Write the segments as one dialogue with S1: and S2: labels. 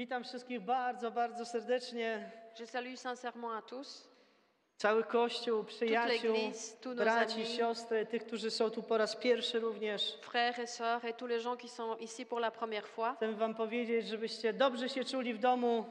S1: Witam wszystkich bardzo, bardzo serdecznie.
S2: Je salue sincèrement à tous,
S1: Cały Kościół, przyjaciół,
S2: l'Église, tous nos
S1: braci,
S2: amis.
S1: siostry, tych, którzy są tu po raz pierwszy również.
S2: frères et sœurs et tous les gens qui sont ici pour la première fois.
S1: Chcę wam powiedzieć, żebyście dobrze się czuli w domu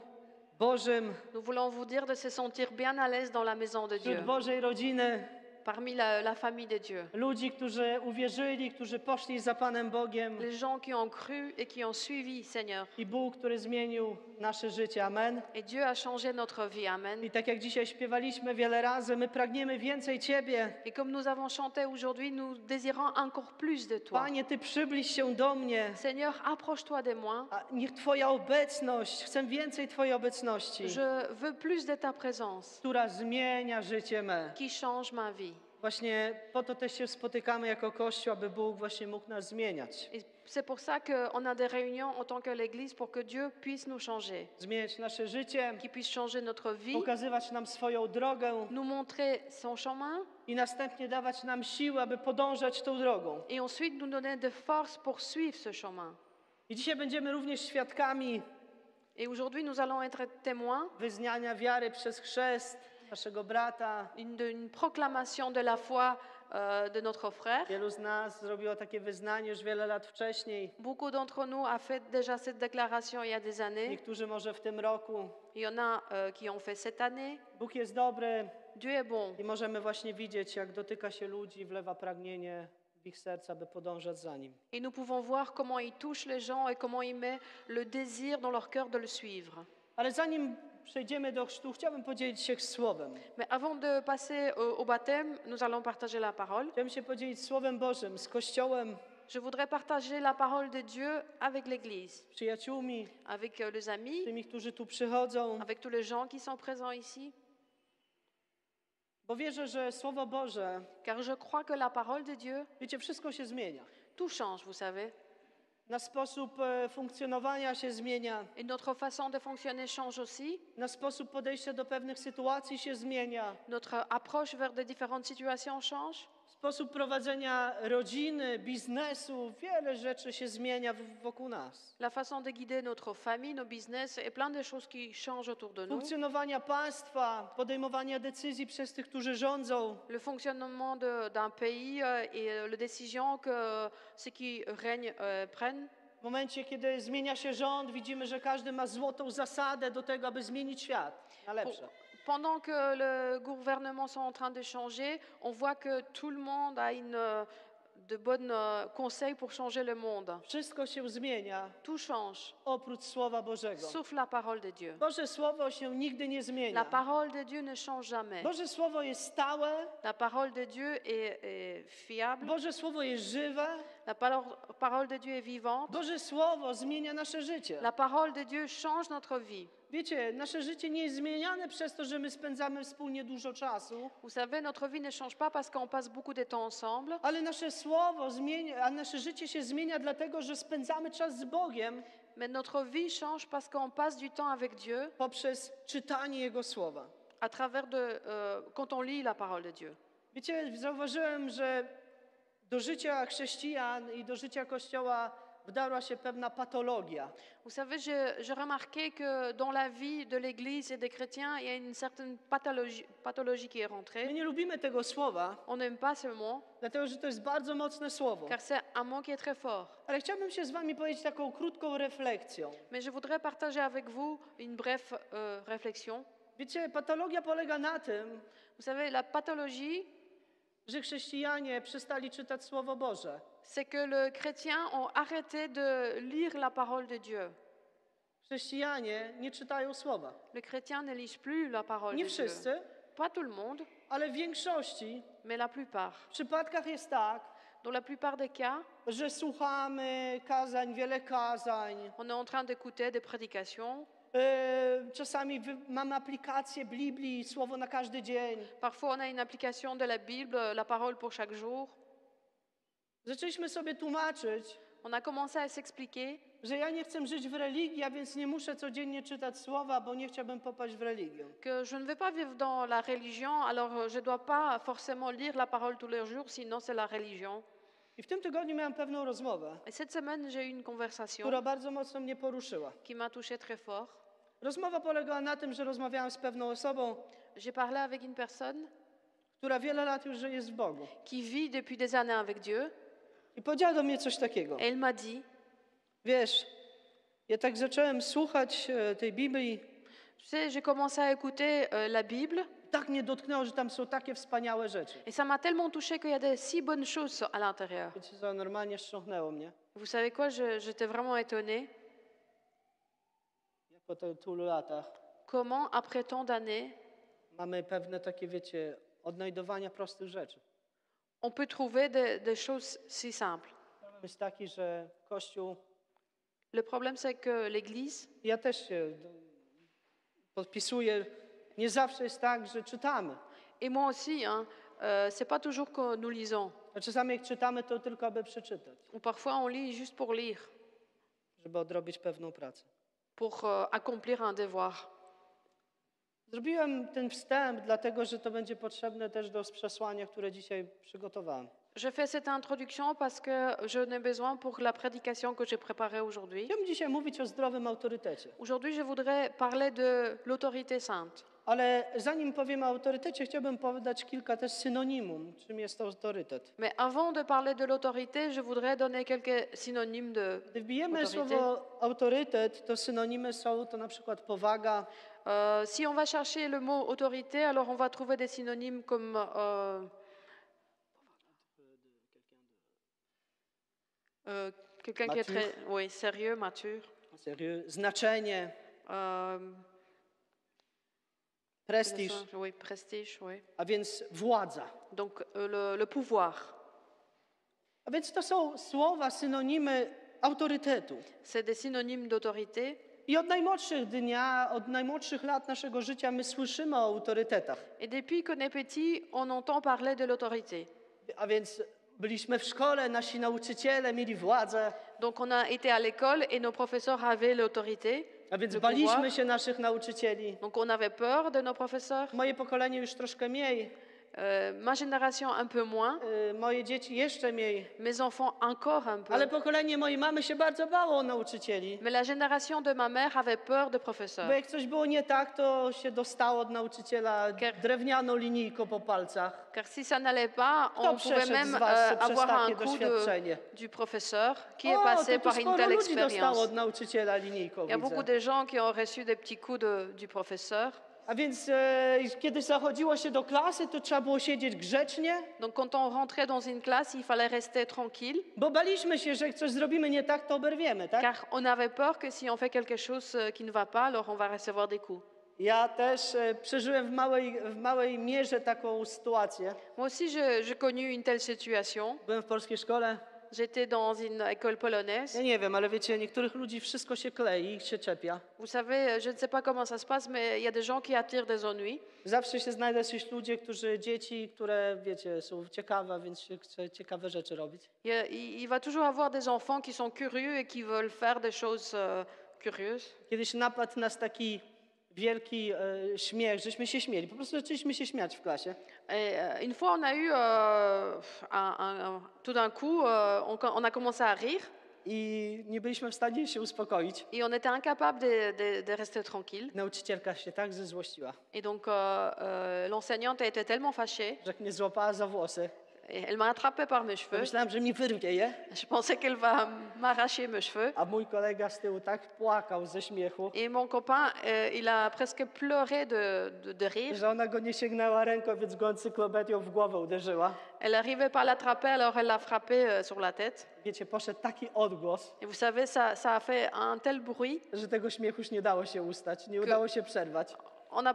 S1: Bożym,
S2: Nous voulons vous dire de se sentir bien à l'aise dans la maison de
S1: wśród
S2: Dieu,
S1: Bożej rodziny,
S2: parmi la famille de Dieu.
S1: ludzi, którzy uwierzyli, którzy poszli za Panem Bogiem
S2: Les gens qui ont cru et qui ont suivi Seigneur.
S1: i Bóg, który zmienił nasze życie. Amen.
S2: Et Dieu a changé notre vie. Amen.
S1: I tak jak dzisiaj śpiewaliśmy wiele razy, my pragniemy więcej Ciebie.
S2: Et comme nous avons chanté aujourd'hui, nous désirons encore plus de toi.
S1: Panie, Ty przybliż się do mnie.
S2: Seigneur, approche-toi de moi.
S1: A niech Twoja obecność, chcę więcej Twojej obecności,
S2: Je veux plus de ta présence
S1: która zmienia życie me.
S2: qui change ma vie.
S1: Właśnie po to też się spotykamy jako Kościół, aby Bóg właśnie mógł nas zmieniać.
S2: Et c'est pour ça qu'on a des réunions en tant que l'Église pour que Dieu puisse nous changer,
S1: Zmieniać nasze życie,
S2: qu'il puisse changer notre vie,
S1: pokazywać nam swoją drogę
S2: nous montrer son chemin
S1: i następnie dawać nam siłę, aby podążać tą drogą.
S2: et ensuite nous donner de force pour suivre ce chemin.
S1: I dzisiaj będziemy również świadkami
S2: Et aujourd'hui, nous allons être témoins
S1: wyznania wiary przez chrzest naszego brata.
S2: d'une proclamation de la foi de notre frère.
S1: Wielu z nas zrobiło takie wyznanie już wiele lat wcześniej.
S2: Beaucoup d'entre nous a fait déjà cette déclaration il y a des années.
S1: Niektórzy może w tym roku.
S2: Il y en a qui ont fait cette année.
S1: Bóg jest dobry.
S2: Dieu est bon.
S1: I możemy właśnie widzieć, jak dotyka się ludzi, wlewa pragnienie w ich serca, by podążać za Nim.
S2: Et nous pouvons voir comment il touche les gens et comment il met le désir dans leur cœur de le suivre.
S1: Ale zanim przejdziemy do chrztu, chciałbym podzielić się słowem.
S2: Mais avant de passer au baptême, nous allons partager la parole.
S1: Chciałbym się podzielić Słowem Bożym z Kościołem,
S2: Je voudrais partager la parole de Dieu avec l'Église,
S1: przyjaciółmi,
S2: avec les amis,
S1: tymi, którzy tu przychodzą.
S2: avec tous les gens qui sont présents ici.
S1: Bo wierzę, że Słowo Boże,
S2: Car je crois que la parole de Dieu,
S1: wiecie, wszystko się zmienia.
S2: tout change, vous savez.
S1: Nasz sposób funkcjonowania się zmienia.
S2: Et notre façon de fonctionner change aussi.
S1: Nasz sposób podejścia do pewnych sytuacji się zmienia.
S2: Notre approche vers de différentes situations change.
S1: Sposób prowadzenia rodziny, biznesu, wiele rzeczy się zmienia wokół nas.
S2: La façon de guider notre famille, nos business et plein de choses qui changent autour de nous.
S1: Funkcjonowania państwa, podejmowania decyzji przez tych, którzy rządzą.
S2: Le fonctionnement d'un pays et les décisions que ceux qui règnent prennent.
S1: W momencie, kiedy zmienia się rząd, widzimy, że każdy ma złotą zasadę do tego, aby zmienić świat na lepsze.
S2: Pendant que le gouvernement sont en train de changer, on voit que tout le monde a de bons conseils pour changer le monde.
S1: Wszystko się zmienia,
S2: Tout change,
S1: oprócz Słowa Bożego.
S2: sauf la parole de Dieu.
S1: Boże Słowo się nigdy nie
S2: La
S1: zmienia.
S2: parole de Dieu ne change jamais.
S1: Boże Słowo jest stałe,
S2: La parole de Dieu est fiable.
S1: Boże Słowo jest żywe,
S2: La parole de Dieu est vivante.
S1: Boże Słowo zmienia nasze życie.
S2: La parole de Dieu change notre vie.
S1: Wiecie, nasze życie nie jest zmieniane przez to, że my spędzamy wspólnie dużo czasu,
S2: Vous savez, notre vie ne change pas parce qu'on passe beaucoup de temps ensemble,
S1: ale nasze słowo zmienia, a nasze życie się zmienia dlatego, że spędzamy czas z Bogiem
S2: mais notre vie change parce qu'on passe du temps avec Dieu
S1: poprzez czytanie Jego Słowa.
S2: à travers quand on lit la parole de Dieu.
S1: Wiecie, zauważyłem, że do życia chrześcijan i do życia Kościoła wdarła się pewna patologia.
S2: Vous savez, j'ai remarqué que dans la vie de l'Église et des chrétiens, il y a une certaine pathologie qui est
S1: My
S2: rentrée.
S1: nie lubimy tego słowa,
S2: On n'aime pas ce mot,
S1: dlatego że to jest bardzo mocne słowo.
S2: car c'est un mot qui est très fort.
S1: Ale chciałbym się z wami powiedzieć taką krótką refleksją.
S2: Mais je voudrais partager avec vous une brève réflexion.
S1: Wiecie, patologia polega na tym,
S2: Vous savez, la pathologie,
S1: że chrześcijanie przestali czytać Słowo Boże.
S2: c'est que les chrétiens ont arrêté de lire la parole de Dieu.
S1: Chrześcijanie nie czytają Słowa.
S2: Les chrétiens ne lisent plus la parole
S1: Nie
S2: de Dieu.
S1: wszyscy,
S2: Pas tout le monde,
S1: ale w większości
S2: mais la plupart.
S1: w przypadkach jest tak,
S2: Dans la plupart des cas,
S1: że słuchamy kazań, wiele kazań.
S2: on est en train d'écouter des prédications.
S1: Czasami mamy aplikację Biblii, Słowo na każdy dzień.
S2: Parfois, on a une application de la Bible, la parole pour chaque jour.
S1: Zaczęliśmy sobie tłumaczyć,
S2: On a commencé à s'expliquer
S1: że ja nie chcę żyć w religii, a więc nie muszę codziennie czytać Słowa, bo nie chciałbym popaść w religię.
S2: que je ne vais pas vivre dans la religion, alors je ne dois pas forcément lire la parole tous les jours, sinon c'est la religion.
S1: I w tym tygodniu miałem pewną rozmowę,
S2: Et cette semaine, j'ai eu une conversation
S1: która bardzo mocno mnie poruszyła.
S2: qui m'a touchée très fort.
S1: Rozmowa polegała na tym, że rozmawiałem z pewną osobą,
S2: J'ai parlé avec une personne
S1: która wiele lat już jest w Bogu.
S2: qui vit depuis des années avec Dieu.
S1: I powiedziała do mnie coś takiego.
S2: Et elle m'a dit,
S1: Wiesz, ja tak zacząłem słuchać tej Biblii,
S2: tu sais, j'ai commencé à écouter la Bible
S1: tak mnie dotknęło, że tam są takie wspaniałe rzeczy.
S2: et ça m'a tellement touchée qu'il y a des si bonnes choses à l'intérieur.
S1: Wiecie co, normalnie wstrząchnęło mnie.
S2: Vous savez quoi, j'étais vraiment étonnée.
S1: Ja po tylu latach
S2: Comment, après tant d'années,
S1: mamy pewne takie, wiecie, odnajdowania prostych rzeczy.
S2: on peut trouver des choses si simples.
S1: Problem jest taki, że Kościół,
S2: Le problème, c'est que l'Église,
S1: ja też się podpisuję, nie zawsze jest tak, że czytamy.
S2: et moi aussi, hein, c'est pas toujours que nous lisons.
S1: A czasami jak czytamy, to tylko aby przeczytać,
S2: Ou parfois, on lit juste pour lire,
S1: żeby odrobić pewną pracę.
S2: pour accomplir un devoir.
S1: Zrobiłem ten wstęp, dlatego że to będzie potrzebne też do przesłania, które dzisiaj przygotowałem.
S2: Je fais cette introduction parce que j'en ai besoin pour la prédication que j'ai préparée aujourd'hui.
S1: Chciałbym dzisiaj mówić o zdrowym autorytecie.
S2: Aujourd'hui, je voudrais parler de l'autorité sainte.
S1: Ale zanim powiem o autorytecie, chciałbym podać kilka też synonimum, czym jest to autorytet.
S2: Mais avant de parler de l'autorité, je voudrais donner quelques synonymes de
S1: Gdy wbijemy
S2: autorité.
S1: słowo autorytet, to synonimy są to na przykład powaga,
S2: Si on va chercher le mot autorité, alors on va trouver des synonymes comme quelqu'un qui est
S1: Mature.
S2: très sérieux, mature,
S1: znaczenie,
S2: euh,
S1: prestiż,
S2: oui, prestige, oui.
S1: a więc władza.
S2: Donc le pouvoir,
S1: A więc to są słowa, synonimy autorytetu.
S2: c'est des synonymes d'autorité.
S1: I od najmłodszych dnia, od najmłodszych lat naszego życia my słyszymy o autorytetach.
S2: Et depuis qu'on est petit, on entend parler de l'autorité.
S1: A więc byliśmy w szkole, nasi nauczyciele mieli władzę,
S2: Donc on a été à l'école et nos professeurs avaient l'autorité,
S1: a więc
S2: le
S1: baliśmy
S2: pouvoir.
S1: się naszych nauczycieli.
S2: Donc on avait peur de nos professeurs.
S1: Moje pokolenie już troszkę mniej,
S2: Ma génération un peu moins,
S1: moje dzieci jeszcze mniej,
S2: mes enfants encore un peu.
S1: ale pokolenie mojej mamy się bardzo bało o nauczycieli.
S2: Mais la génération de ma mère avait peur de
S1: Bo
S2: professeurs.
S1: jak coś było nie tak, to się dostało od nauczyciela
S2: Ker-
S1: drewnianą linijką po palcach.
S2: Car si ça n'allait pas,
S1: Kto
S2: on pouvait
S1: przeszedł
S2: même
S1: z was przez
S2: avoir
S1: takie
S2: un coup
S1: doświadczenie?
S2: du professeur qui est
S1: O,
S2: passé
S1: to
S2: par
S1: tu
S2: une
S1: sporo
S2: telle
S1: ludzi dostało
S2: expérience.
S1: od nauczyciela linijką,
S2: Il y a beaucoup
S1: widzę.
S2: de gens qui ont reçu des petits coups du professeur.
S1: A więc kiedy zachodziło się do klasy, to trzeba było siedzieć grzecznie,
S2: Donc quand on rentrait dans une classe, il fallait rester tranquille,
S1: bo baliśmy się, że jak coś zrobimy nie tak, to oberwiemy, tak?
S2: car on avait peur que si on fait quelque chose qui ne va pas, alors on va recevoir des coups.
S1: Ja też przeżyłem w małej mierze taką sytuację.
S2: Moi aussi, j'ai connu une telle situation.
S1: Byłem w polskiej szkole.
S2: J'étais dans une école polonaise.
S1: Ja nie wiem, ale wiecie, niektórych ludzi wszystko się klei, ich się czepia.
S2: Vous savez, je ne sais pas comment ça se passe, mais il y a des gens qui attirent des ennuis.
S1: Zawsze się znajdą jakieś ludzie, dzieci, które, wiecie, są ciekawe, więc się chce ciekawe rzeczy robić.
S2: Il va toujours avoir des enfants qui sont curieux et qui veulent faire des choses curieuses.
S1: Kiedyś napadł nas taki wielki śmiech, żeśmy się śmieli. Po prostu zaczęliśmy się śmiać w klasie.
S2: Et une fois, on a eu, tout d'un coup, on a commencé à rire
S1: I nie byliśmy w stanie się uspokoić.
S2: et on était incapable de rester tranquille.
S1: Nauczycielka się tak zezłościła,
S2: Et donc, l'enseignante était tellement fâchée.
S1: że mnie złapała za włosy.
S2: Et elle m'a attrapé par mes cheveux.
S1: Myślałem, że mi wyrwie je,
S2: Je pensais qu'elle va m'arracher mes cheveux.
S1: a mój kolega z tyłu tak płakał ze śmiechu,
S2: Et mon copain, il a presque pleuré de rire.
S1: że ona go nie sięgnęła ręką, więc go encyklopedią w głowę uderzyła.
S2: Elle n'arrivait pas à l'attraper, alors elle l'a frappé sur la tête.
S1: Wiecie, poszedł taki odgłos,
S2: Et vous savez, ça a fait un tel bruit.
S1: że tego śmiechu już nie dało się ustać, nie udało się przerwać.
S2: On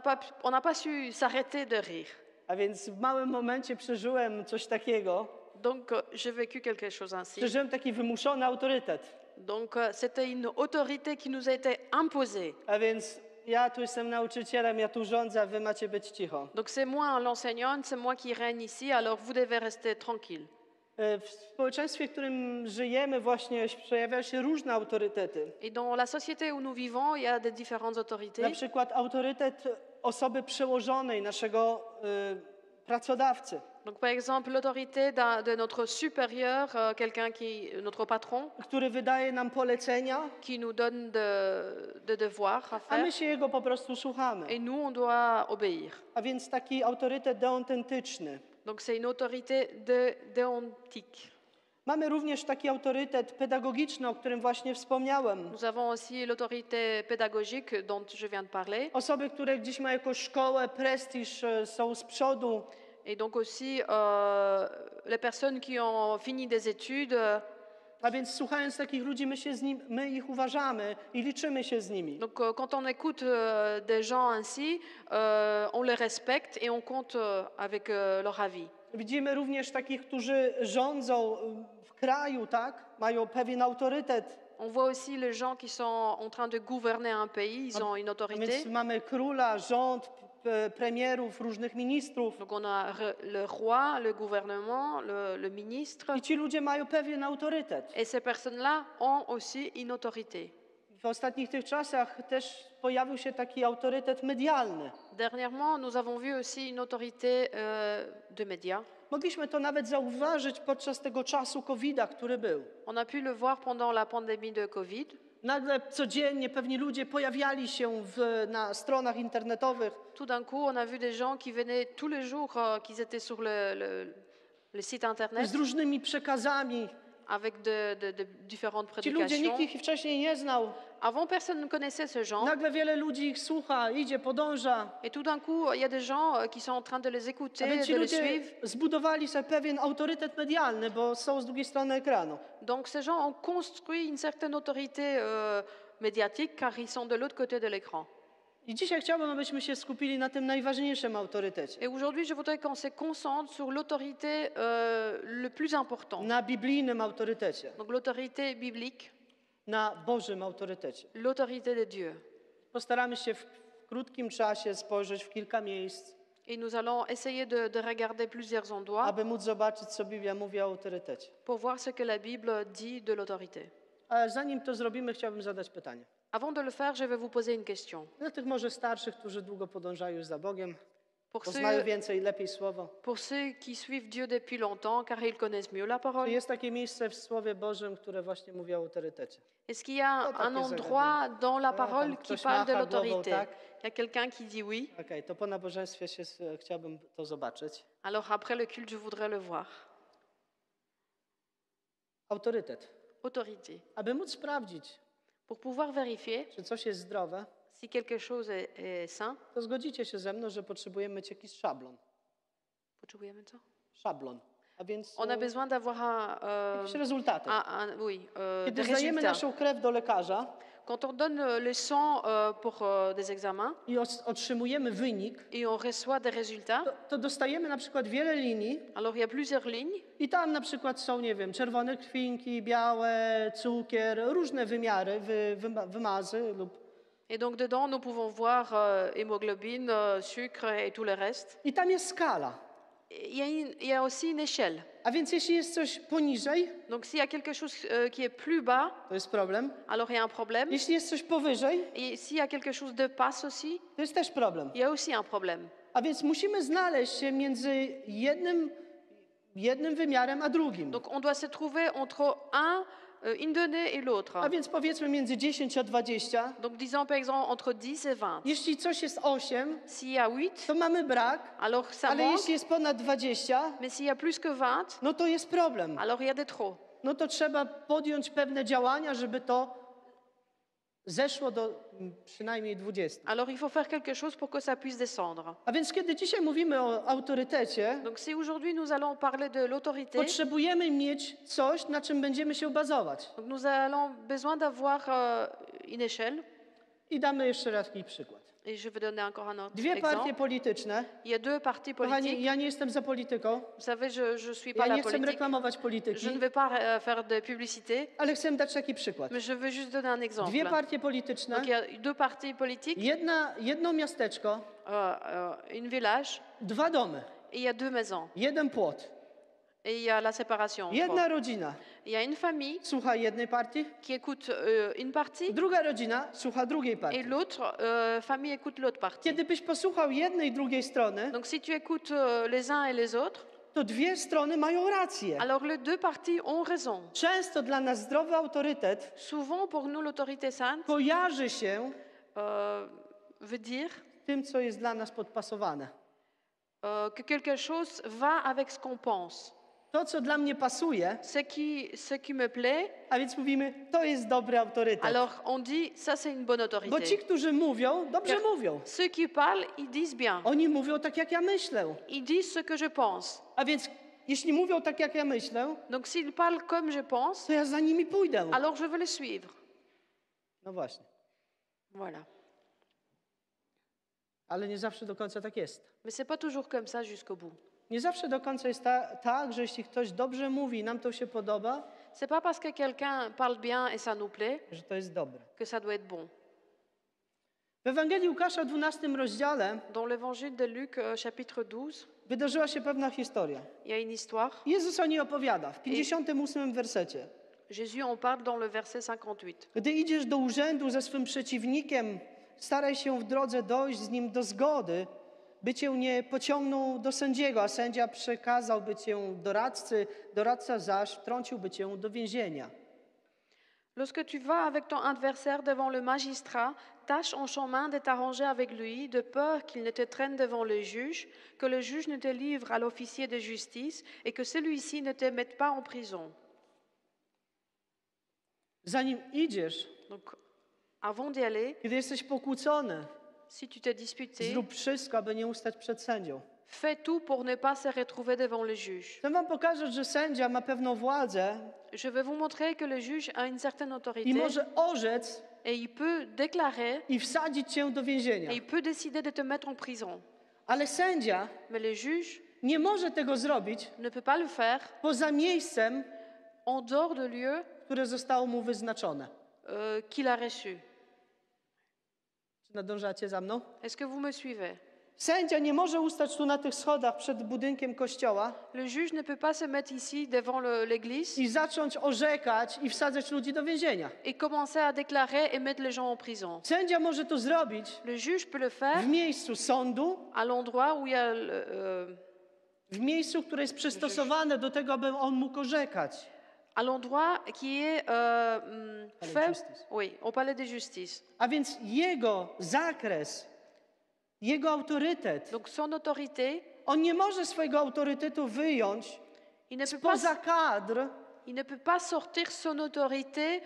S2: n'a pas su s'arrêter de rire.
S1: A więc w małym momencie przeżyłem coś takiego,
S2: Donc, j'ai vécu quelque chose ainsi.
S1: przeżyłem taki wymuszony autorytet.
S2: Donc, c'était une autorité qui nous a été imposée.
S1: A więc ja tu jestem nauczycielem, ja tu rządzę, a wy macie być cicho.
S2: Donc, c'est moi l'enseignante, c'est moi qui règne ici, alors vous devez rester tranquille.
S1: W społeczeństwie, w którym żyjemy, właśnie przejawiają się różne autorytety.
S2: Et dans la société où nous vivons, il y a des différentes autorités.
S1: Na przykład autorytet osoby przełożonej, naszego pracodawcy.
S2: Donc, par exemple, l'autorité de notre supérieur, quelqu'un notre patron,
S1: który wydaje nam polecenia,
S2: qui nous donne de devoirs à
S1: a my
S2: faire,
S1: się jego po prostu słuchamy.
S2: et nous, on doit obéir.
S1: A więc taki autorytet deontentyczny.
S2: Donc, c'est une autorité déontique.
S1: Mamy również taki autorytet pedagogiczny, o którym właśnie wspomniałem.
S2: Nous avons aussi l'autorité pédagogique dont je viens de parler,
S1: Osoby, które gdzieś mają jakąś szkołę, prestiż, są z przodu.
S2: et donc aussi les personnes qui ont fini des études.
S1: A więc słuchając takich ludzi, my ich uważamy i liczymy się z nimi.
S2: Donc, quand on écoute des gens ainsi, on les respecte et on compte avec leur avis.
S1: Widzimy również takich, którzy rządzą w kraju, tak? Mają pewien autorytet.
S2: On voit aussi les gens qui sont en train de gouverner un pays, ils ont une
S1: A
S2: autorité.
S1: więc mamy króla, rząd, premierów, różnych ministrów.
S2: Donc on a le roi, le gouvernement, le ministre.
S1: I ci ludzie mają pewien autorytet.
S2: Et ces personnes-là ont aussi une autorité.
S1: W ostatnich tych czasach też pojawił się taki autorytet medialny.
S2: Dernièrement, nous avons vu aussi une autorité de médias.
S1: Mogliśmy to nawet zauważyć podczas tego czasu COVID-a, który był.
S2: On a pu le voir pendant la pandémie de Covid.
S1: Nagle codziennie pewni ludzie pojawiali się na stronach internetowych
S2: Tout d'un coup, on a vu des gens qui venaient tous les jours, qu'ils étaient sur le site internet
S1: z różnymi przekazami.
S2: avec de différentes
S1: Ci ludzie, nikt
S2: prédications.
S1: ich wcześniej nie znał.
S2: Avant, personne ne connaissait ce genre.
S1: Nagle wiele ludzi ich słucha, idzie, podąża.
S2: Et tout d'un coup, il y a des gens qui sont en train de les
S1: A
S2: écouter,
S1: więc ci
S2: de les
S1: ludzie
S2: suivre.
S1: zbudowali sobie pewien autorytet medialny, bo są z drugiej strony ekranu.
S2: Donc ces gens ont construit une certaine autorité médiatique car ils sont de l'autre côté de l'écran.
S1: I dzisiaj chciałbym, abyśmy się skupili na tym najważniejszym autorytecie.
S2: Et aujourd'hui, je voudrais qu'on se concentre sur l'autorité le plus important.
S1: Na biblijnym autorytecie,
S2: Donc l'autorité biblique,
S1: na Bożym autorytecie.
S2: l'autorité de Dieu.
S1: Postaramy się w krótkim czasie spojrzeć w kilka miejsc,
S2: Et nous allons essayer de regarder plusieurs endroits
S1: aby móc zobaczyć, co Biblia mówi o autorytecie.
S2: pour voir ce que la Bible dit de l'autorité.
S1: Ale zanim to zrobimy, chciałbym zadać pytanie.
S2: Avant de le faire, je vais vous poser une question.
S1: Dla tych może starszych, którzy długo podążają już za Bogiem,
S2: Pour
S1: poznają
S2: ceux,
S1: więcej, lepiej Słowo.
S2: pour ceux qui suivent Dieu depuis longtemps, car ils connaissent mieux la
S1: Czy
S2: parole,
S1: jest takie miejsce w Słowie Bożym, które właśnie mówi o autorytecie?
S2: est-ce qu'il y a
S1: No,
S2: un
S1: takie
S2: endroit dans la
S1: tam
S2: parole qui
S1: ktoś
S2: parle de
S1: macha głową,
S2: l'autorité?
S1: tak?
S2: Il y a quelqu'un qui dit oui.
S1: Okej, to po nabożeństwie chciałbym to zobaczyć.
S2: Alors après le culte, je voudrais le voir.
S1: Autorytet.
S2: Autorité.
S1: Aby móc sprawdzić,
S2: Pour pouvoir vérifier
S1: czy coś jest zdrowe,
S2: si quelque chose est sain,
S1: to zgodzicie się ze mną, że potrzebujemy mieć jakiś szablon.
S2: potrzebujemy co?
S1: Szablon. A więc
S2: On a besoin d'avoir
S1: jakieś rezultaty. Kiedy
S2: des
S1: zdajemy
S2: résultats.
S1: naszą krew do lekarza
S2: Quand on donne le sang pour des examens
S1: i otrzymujemy wynik,
S2: et on reçoit des résultats,
S1: to dostajemy na przykład wiele linii
S2: alors il y a plusieurs lignes
S1: i tam na przykład są, nie wiem, czerwone krwinki, białe, cukier, różne wymiary, wymazy lub...
S2: et donc dedans nous pouvons voir hémoglobine, sucre et tout le reste.
S1: I tam jest skala.
S2: Il y a aussi une échelle.
S1: A więc jeśli jest coś poniżej,
S2: Donc s'il y a quelque chose qui est plus bas,
S1: to jest problem.
S2: alors il y a un problème.
S1: Jeśli jest coś powyżej,
S2: Et s'il y a quelque chose de passe aussi,
S1: to jest też problem.
S2: il y a aussi un problème.
S1: A więc musimy znaleźć się między jednym wymiarem a drugim.
S2: Donc on doit se trouver entre une donnée et l'autre.
S1: A więc powiedzmy między 10 a 20.
S2: Donc disons par exemple entre 10 et 20.
S1: Jeśli coś jest 8,
S2: S'il y a 8,
S1: to mamy brak,
S2: alors ça
S1: ale
S2: manque.
S1: jeśli jest ponad 20,
S2: Mais s'il y a plus que 20,
S1: no to jest problem.
S2: alors il y a des trop.
S1: No to trzeba podjąć pewne działania, żeby to zeszło do przynajmniej 20.
S2: Alors il faut faire quelque chose pour que ça puisse descendre.
S1: A więc kiedy dzisiaj mówimy o autorytecie,
S2: Donc si aujourd'hui nous allons parler de l'autorité,
S1: potrzebujemy mieć coś, na czym będziemy się bazować.
S2: donc nous allons besoin d'avoir une échelle.
S1: I damy jeszcze raz taki przykład.
S2: Et je vais donner encore un autre
S1: Dwie partie
S2: exemple.
S1: polityczne.
S2: Il y a deux partis
S1: Kochani,
S2: politiques.
S1: ja nie jestem za polityką.
S2: Vous savez, je suis
S1: Ja
S2: pas la
S1: nie chcę
S2: politique.
S1: reklamować
S2: Je
S1: polityki,
S2: ne vais pas faire de publicité,
S1: ale chcę dać taki przykład.
S2: mais je veux juste donner un exemple.
S1: Dwie partie polityczne,
S2: Donc il y a deux partis politiques,
S1: jedno miasteczko,
S2: une village,
S1: dwa domy,
S2: et il y a deux maisons.
S1: jeden płot,
S2: Et il y a la séparation. entre
S1: jedna
S2: eux.
S1: rodzina
S2: Il y a une famille
S1: słucha jednej partii,
S2: qui écoute une partie
S1: druga rodzina słucha drugiej
S2: et
S1: partii.
S2: l'autre famille écoute l'autre partie.
S1: Kiedy byś posłuchał jednej i drugiej strony,
S2: Donc si tu écoutes les uns et les autres,
S1: to dwie strony mają rację.
S2: alors les deux parties ont raison.
S1: Często dla nas zdrowy autorytet
S2: Souvent, pour nous, l'autorité sainte
S1: kojarzy się
S2: veut dire
S1: z tym, co jest dla nas podpasowane.
S2: que quelque chose va avec ce qu'on pense.
S1: To, co dla mnie pasuje,
S2: Ce qui me plaît,
S1: a więc mówimy, to jest dobry autorytet.
S2: alors on dit ça c'est une bonne
S1: Bo ci,
S2: autorité.
S1: którzy mówią, dobrze
S2: Car
S1: mówią.
S2: ceux qui parlent, ils disent bien.
S1: Oni mówią tak, jak ja myślę.
S2: Ils disent ce que je pense.
S1: A więc jeśli mówią tak, jak ja myślę,
S2: Donc s'ils parlent comme je pense,
S1: to ja za nimi pójdę.
S2: alors je veux les suivre.
S1: No właśnie.
S2: Voilà.
S1: Ale nie zawsze do końca tak jest.
S2: Mais c'est pas toujours comme ça jusqu'au bout.
S1: Nie zawsze do końca jest tak, że jeśli ktoś dobrze mówi, nam to się podoba,
S2: C'est pas parce que quelqu'un parle bien et ça nous plaît
S1: że to jest dobre.
S2: que ça doit être bon.
S1: W Ewangelii Łukasza w 12 rozdziale
S2: Dans l'évangile de Luc, chapitre 12,
S1: wydarzyła się pewna historia.
S2: il y a une histoire.
S1: Jezus o niej opowiada w 58 wersecie.
S2: Jésus en parle dans le verset 58.
S1: Gdy idziesz do urzędu ze swym przeciwnikiem, staraj się w drodze dojść z nim do zgody, by cię nie pociągnął do sędziego, a sędzia przekazałby cię doradcy, doradca zaś wtrąciłby cię do więzienia.
S2: Lorsque tu vas avec ton adversaire devant le magistrat, tâche en chemin de t'arranger avec lui, de peur qu'il ne te traîne devant le juge, que le juge ne te livre à l'officier de justice et que celui-ci ne te mette pas en prison.
S1: Zanim idziesz,
S2: Donc, avant d'y aller,
S1: kiedy jesteś pokłócony,
S2: si tu t'es disputé,
S1: zrób wszystko, aby nie ustać przed sędzią.
S2: fais tout pour ne pas se retrouver devant le juge.
S1: Chcę wam pokazać, że sędzia ma pewną władzę
S2: Je vais vous montrer que le juge a une certaine
S1: i
S2: autorité
S1: może orzec
S2: et il peut déclarer
S1: i wsadzić cię do więzienia.
S2: et il peut décider de te mettre en prison.
S1: Ale sędzia
S2: Mais le juge
S1: nie może tego zrobić
S2: ne peut pas le faire
S1: poza miejscem,
S2: en dehors de lieu
S1: które zostało mu wyznaczone.
S2: qu'il a reçu.
S1: Czy nadążacie za mną?
S2: Est-ce que vous me suivez?
S1: Sędzia nie może ustać tu na tych schodach przed budynkiem kościoła
S2: Le juge ne peut pas se mettre ici devant l'église
S1: i zacząć orzekać i wsadzać ludzi do więzienia.
S2: et commencer à déclarer et mettre les gens en prison.
S1: Sędzia może to zrobić
S2: Le juge peut le faire
S1: w miejscu sądu,
S2: à l'endroit où il y a
S1: w miejscu, które jest przystosowane do tego, aby on mógł orzekać.
S2: à l'endroit qui est
S1: Palais de
S2: fait,
S1: justice.
S2: oui, au palais de justice.
S1: A więc jego zakres, jego autorytet,
S2: Donc son autorité,
S1: on nie może swojego autorytetu wyjąć
S2: il ne peut
S1: spoza
S2: pas,
S1: kadr,
S2: il ne peut pas sortir son autorité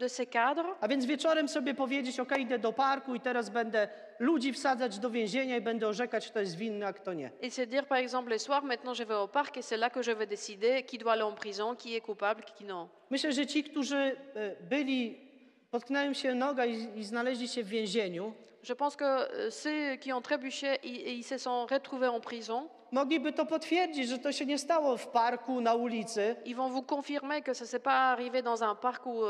S2: de ses cadres.
S1: a więc wieczorem sobie powiedzieć, ok, idę do parku i teraz będę ludzi wsadzać do więzienia i będę orzekać, kto jest winny, a kto nie.
S2: Et se dire par exemple le soir, maintenant je vais au parc et c'est là que je vais décider qui doit aller en prison, qui est coupable, qui non.
S1: Myślę, że ci, którzy potknęli się noga i znaleźli się w więzieniu,
S2: Je pense que ceux qui ont trébuché et ils se sont retrouvés en prison,
S1: mogliby to potwierdzić, że to się nie stało w parku, na ulicy,
S2: ils vont vous confirmer que ça ne s'est pas arrivé dans un parc ou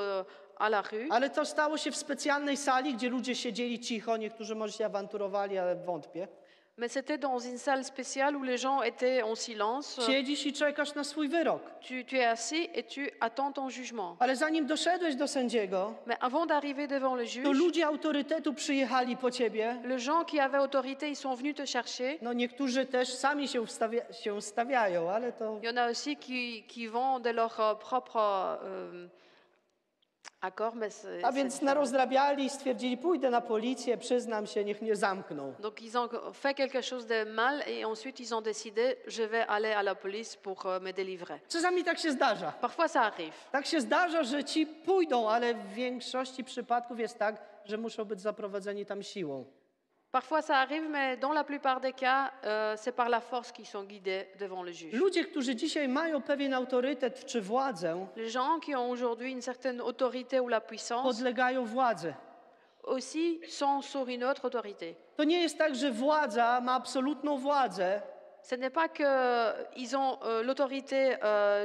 S2: à la rue,
S1: ale to stało się w specjalnej sali, gdzie ludzie siedzieli cicho, niektórzy może się awanturowali, ale wątpię.
S2: mais c'était dans une salle spéciale où les gens étaient en silence.
S1: Siedzisz i czekasz na swój wyrok.
S2: Tu es assis et tu attends ton jugement.
S1: Ale zanim doszedłeś do sędziego,
S2: Mais avant d'arriver devant le
S1: to
S2: juge,
S1: ludzie autorytetu przyjechali po ciebie.
S2: les gens qui avaient autorité, ils sont venus te chercher.
S1: No niektórzy też sami się stawiają, ale to...
S2: Il y en a aussi qui vont de leur propre accord, mais
S1: A więc narozrabiali i stwierdzili, pójdę na policję, przyznam się, niech mnie zamkną.
S2: Donc ils ont fait quelque chose de mal et ensuite ils ont décidé, je vais aller à la police pour me délivrer.
S1: Czasami tak się zdarza.
S2: Parfois ça arrive.
S1: Tak się zdarza, że ci pójdą, ale w większości przypadków jest tak, że muszą być zaprowadzeni tam siłą.
S2: Parfois ça arrive, mais dans la plupart des cas, c'est par la force qu'ils sont guidés devant le juge.
S1: Ludzie, którzy dzisiaj mają pewien autorytet czy władzę,
S2: Les gens qui ont aujourd'hui une certaine autorité ou la puissance
S1: podlegają władzy.
S2: aussi sont sur une autre autorité.
S1: To nie jest tak, że władza ma absolutną władzę.
S2: Ce n'est pas qu'ils ont l'autorité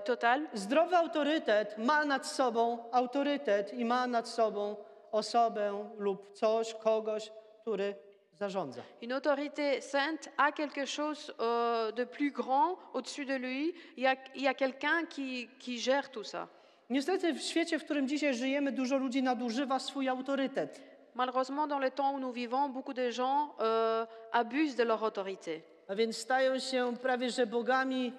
S2: totale.
S1: Zdrowy autorytet ma nad sobą autorytet i ma nad sobą osobę lub coś, kogoś, który zarządza.
S2: Une autorité sainte a quelque chose de plus grand au-dessus de lui. Il y a quelqu'un qui gère tout ça.
S1: Niestety w świecie, w którym dzisiaj żyjemy, dużo ludzi nadużywa swój autorytet.
S2: Malheureusement, dans le temps où nous vivons, beaucoup de gens abusent de leur autorité.
S1: A więc stają się prawie że bogami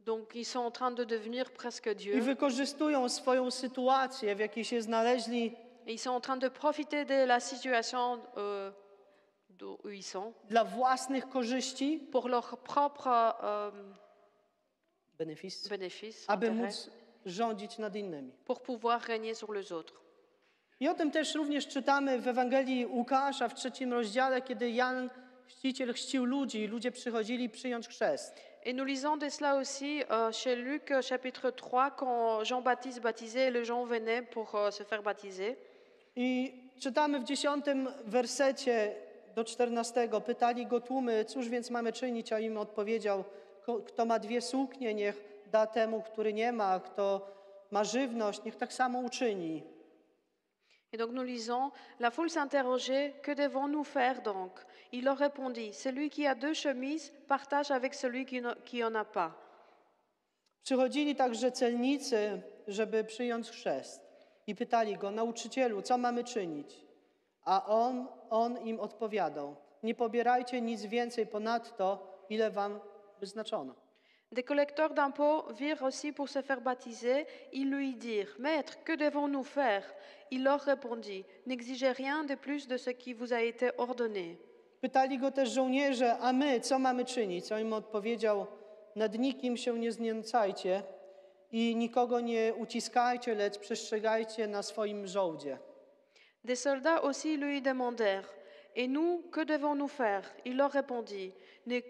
S2: Donc ils sont en train de devenir presque
S1: i
S2: Dieu.
S1: wykorzystują swoją sytuację, w jakiej się znaleźli,
S2: Et ils sont en train de profiter de la situation où ils sont
S1: dla własnych korzyści,
S2: pour leur propre
S1: bénéfice,
S2: bénéfice,
S1: aby
S2: intérêt,
S1: móc rządzić nad innymi.
S2: pour pouvoir régner sur les autres.
S1: I o tym też również czytamy w Ewangelii Łukasza w 3 rozdziale, kiedy Jan Chrzciciel chrzcił ludzi i ludzie przychodzili przyjąć chrzest.
S2: Et nous lisons de cela aussi chez Luc chapitre 3, quand Jean-Baptiste baptisait et les gens venaient pour se faire baptiser.
S1: I czytamy w 10 wersecie do 14. Pytali go tłumy, cóż więc mamy czynić? A im odpowiedział, kto ma 2 suknie, niech da temu, który nie ma, a kto ma żywność, niech tak samo uczyni.
S2: Et donc nous lisons, la foule s'interrogeait, que devons-nous faire donc? Il leur répondit, celui qui a 2 chemises partage avec celui qui en a pas.
S1: Przychodzili także celnicy, żeby przyjąć chrzest. I pytali go, nauczycielu, co mamy czynić? A on im odpowiadał, nie pobierajcie nic więcej ponadto, ile wam wyznaczono.
S2: Des collecteurs d'impôts virent aussi pour se faire baptiser. Ils lui dirent, Maître, que devons-nous faire? Il leur répondit, n'exigez rien de plus de ce qui vous a été ordonné.
S1: Pytali go też żołnierze, a my co mamy czynić? Co im odpowiedział, nad nikim się nie znęcajcie i nikogo nie uciskajcie, lecz przestrzegajcie na swoim żołdzie.
S2: Des soldats aussi lui demandèrent, et nous, que devons-nous faire? Il leur répondit, ne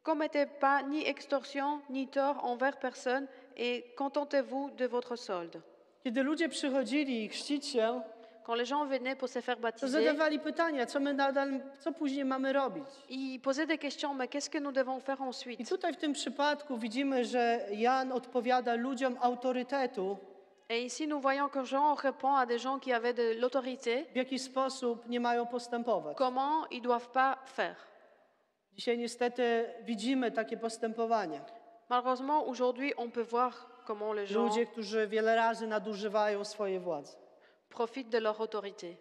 S2: commettez pas ni extorsion ni tort envers personne et contentez-vous de votre solde.
S1: Kiedy ludzie przychodzili chrzcić się,
S2: Quand les gens venaient pour se faire
S1: to
S2: baptiser,
S1: zadawali pytania, co później mamy robić.
S2: ils posaient des questions, mais qu'est-ce que nous devons faire
S1: I
S2: ensuite?
S1: tutaj w tym przypadku widzimy, że Jan odpowiada ludziom autorytetu,
S2: Et ici, nous voyons que Jean répond à des gens qui avaient de l'autorité,
S1: w jaki sposób nie mają postępować.
S2: comment ils ne doivent pas faire.
S1: Dzisiaj niestety widzimy takie postępowanie.
S2: Malheureusement, aujourd'hui, on peut voir comment les gens
S1: Ludzie, którzy wiele razy nadużywają swojej władzy.
S2: profitent de leur autorité.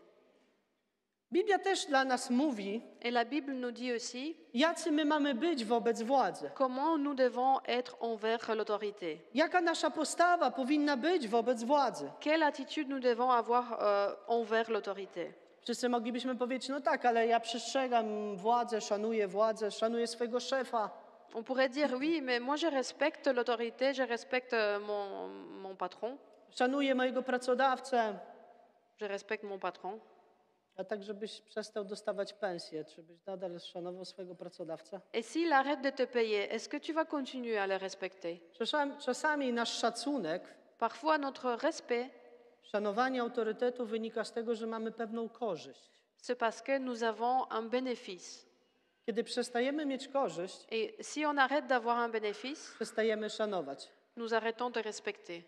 S1: Biblia też dla nas mówi,
S2: Et la Bible nous dit aussi
S1: jacy my mamy być wobec władzy.
S2: comment nous devons être envers l'autorité.
S1: Jaka nasza postawa powinna być wobec władzy.
S2: Quelle attitude nous devons avoir envers l'autorité.
S1: Wszyscy moglibyśmy powiedzieć, no tak, ale ja przestrzegam władzę, szanuję swojego szefa.
S2: On pourrait dire oui, mais moi je respecte l'autorité, je respecte mon patron,
S1: Szanuję mojego pracodawcę,
S2: je respecte mon patron.
S1: a tak, żebyś przestał dostawać pensję. Czy byś nadal szanował swojego pracodawcę?
S2: Et s'il arrête de te payer, est-ce que tu vas continuer à le respecter?
S1: Czasami nasz szacunek,
S2: Parfois notre respect,
S1: szanowanie autorytetu wynika z tego, że mamy pewną korzyść.
S2: c'est parce que nous avons un bénéfice.
S1: Kiedy przestajemy mieć korzyść,
S2: Et si on arrête d'avoir un bénéfice,
S1: przestajemy szanować.
S2: nous arrêtons de respecter.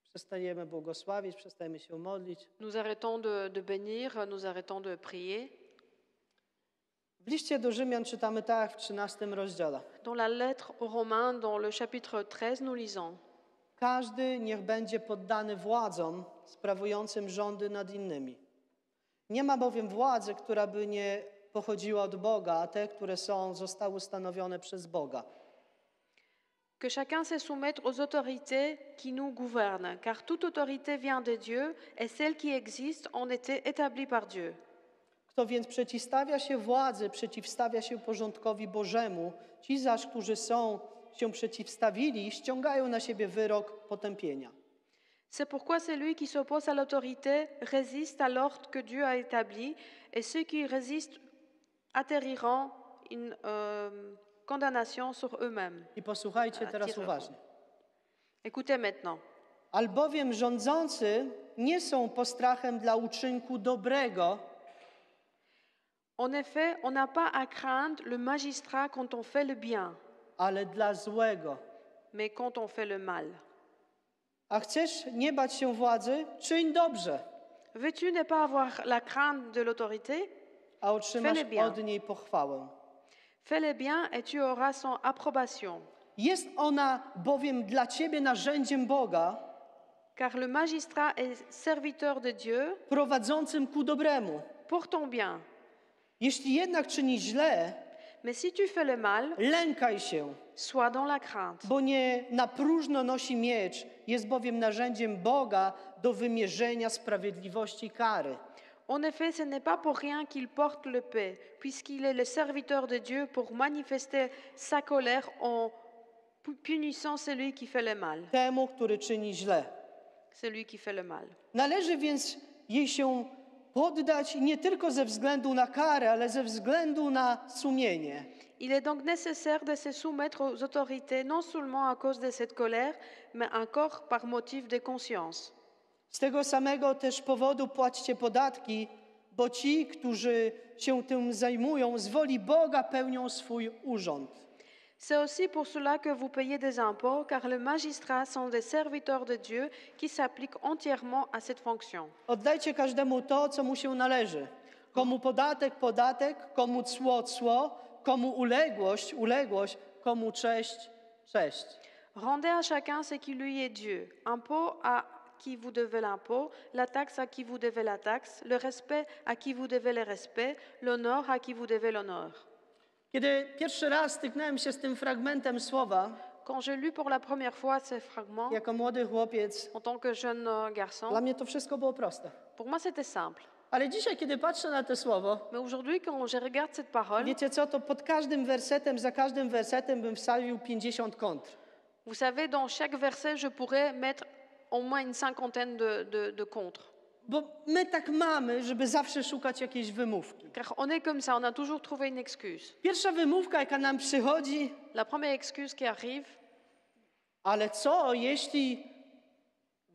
S1: Przestajemy błogosławić, przestajemy się modlić.
S2: Nous arrêtons de bénir, nous arrêtons de prier.
S1: W liście do Rzymian czytamy tak w 13 rozdziale.
S2: Dans la lettre aux Romains, dans le chapitre 13, nous lisons
S1: Każdy niech będzie poddany władzom sprawującym rządy nad innymi. Nie ma bowiem władzy, która by nie pochodziła od Boga, a te, które są, zostały ustanowione przez Boga.
S2: que chacun se soumette aux autorités qui nous gouvernent, car toute autorité vient de Dieu et celles qui existent ont été établies par Dieu.
S1: Kto więc przeciwstawia się władzy, przeciwstawia się porządkowi Bożemu. Ci zaś, którzy się przeciwstawili, ściągają na siebie wyrok potępienia.
S2: C'est pourquoi celui qui s'oppose à l'autorité résiste à l'ordre que Dieu a établi, et ceux qui résistent atterriront une condamnation sur eux-mêmes.
S1: I posłuchajcie teraz uważnie.
S2: Écoutez maintenant.
S1: Albowiem rządzący nie są postrachem dla uczynku dobrego,
S2: En effet, on n'a pas à craindre le magistrat quand on fait le bien,
S1: ale dla złego.
S2: mais quand on fait le mal.
S1: A chcesz nie bać się władzy? Czyń dobrze,
S2: Veux-tu ne pas avoir la crainte de l'autorité?
S1: a otrzymasz
S2: Fais le bien.
S1: od niej pochwałę.
S2: Fais le bien et tu auras son approbation.
S1: Jest ona bowiem dla ciebie narzędziem Boga,
S2: Car le magistrat est serviteur de Dieu
S1: prowadzącym ku dobremu.
S2: pour ton bien.
S1: Jeśli jednak czyni źle,
S2: Mais si tu fais le mal,
S1: Lękaj się,
S2: sois dans la crainte.
S1: bo nie na próżno nosi miecz, jest bowiem narzędziem Boga do wymierzenia sprawiedliwości i kary.
S2: En effet, ce n'est pas pour rien qu'il porte l'épée, puisqu'il est le serviteur de Dieu pour manifester sa colère en punissant celui qui fait le mal.
S1: Temu, który czyni źle.
S2: Celui qui fait le mal.
S1: Należy więc jej się poddać nie tylko ze względu na karę, ale ze względu na sumienie.
S2: Il est donc nécessaire de se soumettre aux autorités, non seulement à cause de cette colère, mais encore par motif de conscience.
S1: Z tego samego też powodu płaćcie podatki, bo ci, którzy się tym zajmują, z woli Boga pełnią swój urząd.
S2: C'est aussi pour cela que vous payez des impôts, car les magistrats sont des serviteurs de Dieu qui s'appliquent entièrement à cette fonction.
S1: Oddajcie każdemu to, co mu się należy. Komu podatek, podatek, komu cło, cło, komu uległość, uległość, komu cześć, cześć.
S2: Rendez à chacun ce qui lui est dû. Impôt à qui vous devez l'impôt, la taxe à qui vous devez la taxe, le respect à qui vous devez le respect, l'honneur à qui vous devez l'honneur.
S1: Kiedy pierwszy raz styknąłem się z tym fragmentem słowa,
S2: Quand j'ai lu pour la première fois ce fragment,
S1: jako młody chłopiec,
S2: en tant que jeune garçon,
S1: dla mnie to wszystko było proste.
S2: pour moi c'était simple.
S1: Ale dzisiaj, kiedy patrzę na to słowo,
S2: Mais aujourd'hui, quand je regarde cette parole,
S1: wiecie co, to pod każdym wersetem, za każdym wersetem bym wstawił 50 kontr.
S2: vous savez, dans chaque verset, je pourrais mettre au moins une cinquantaine de contres.
S1: Bo my tak mamy, żeby zawsze szukać jakiejś wymówki.
S2: Car on est comme ça, on a toujours trouvé une excuse.
S1: Pierwsza wymówka, jaka nam przychodzi,
S2: La première excuse qui arrive,
S1: ale co jeśli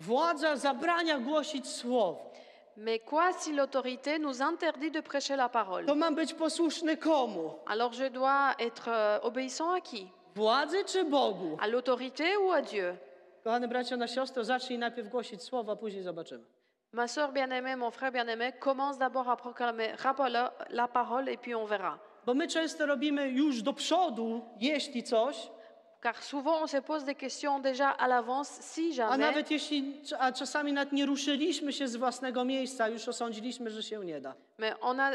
S1: władza zabrania głosić słowo?
S2: mais quoi si l'autorité nous interdit de prêcher la parole?
S1: To mam być posłuszny komu?
S2: Alors je dois être obéissant à qui?
S1: Władzy czy Bogu?
S2: À l'autorité ou à Dieu?
S1: Kochany bracie, na siostro, zacznij najpierw głosić słowo, a później zobaczymy.
S2: Ma sœur bien-aimée, mon frère bien-aimé, commence d'abord à proclamer la parole et puis on verra.
S1: Bo my często robimy już do przodu, jeśli coś,
S2: Car souvent on se pose des questions déjà à l'avance, si
S1: a
S2: jamais,
S1: nawet jeśli, a czasami nawet nie ruszyliśmy się z własnego miejsca, już osądziliśmy, że się nie da.
S2: mais on n'a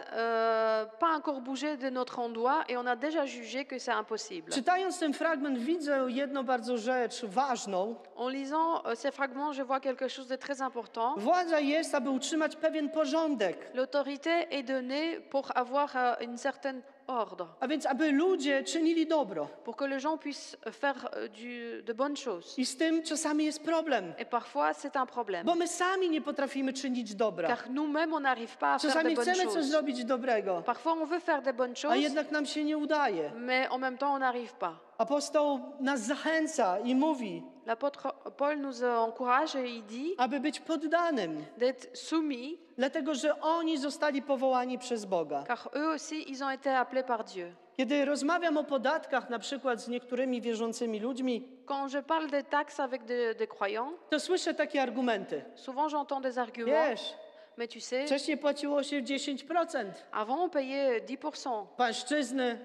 S2: pas encore bougé de notre endroit et on a déjà jugé que c'est impossible.
S1: Czytając ten fragment widzę jedną bardzo rzecz ważną.
S2: En lisant ces fragments, je vois quelque chose de très important.
S1: Władza jest, aby utrzymać pewien porządek,
S2: L'autorité est donnée pour avoir une certaine ordre,
S1: a więc aby ludzie czynili dobro.
S2: pour que les gens puissent faire de bonnes choses.
S1: I z tym czasami jest problem,
S2: Et parfois, c'est un problème.
S1: bo my sami nie potrafimy czynić dobra.
S2: Car nous-mêmes, on n'arrive pas à faire de
S1: Czasami
S2: bonnes
S1: chcemy coś
S2: choses.
S1: zrobić dobrego,
S2: Parfois, on veut faire de bonnes
S1: a
S2: choses,
S1: jednak nam się nie udaje.
S2: mais en même temps, on n'arrive pas.
S1: Apostoł nas zachęca i mówi,
S2: L'apôtre Paul nous encourage et il dit
S1: aby być poddanym,
S2: d'être soumis,
S1: dlatego że oni zostali powołani przez Boga.
S2: car eux aussi, ils ont été appelés par Dieu.
S1: Kiedy rozmawiam o podatkach, na przykład z niektórymi wierzącymi ludźmi,
S2: Quand je parle des taxes avec des croyants,
S1: to słyszę takie argumenty.
S2: souvent j'entends des arguments,
S1: Wiesz,
S2: mais tu sais,
S1: wcześniej płaciło się 10%,
S2: avant on payait 10%
S1: pańszczyzny,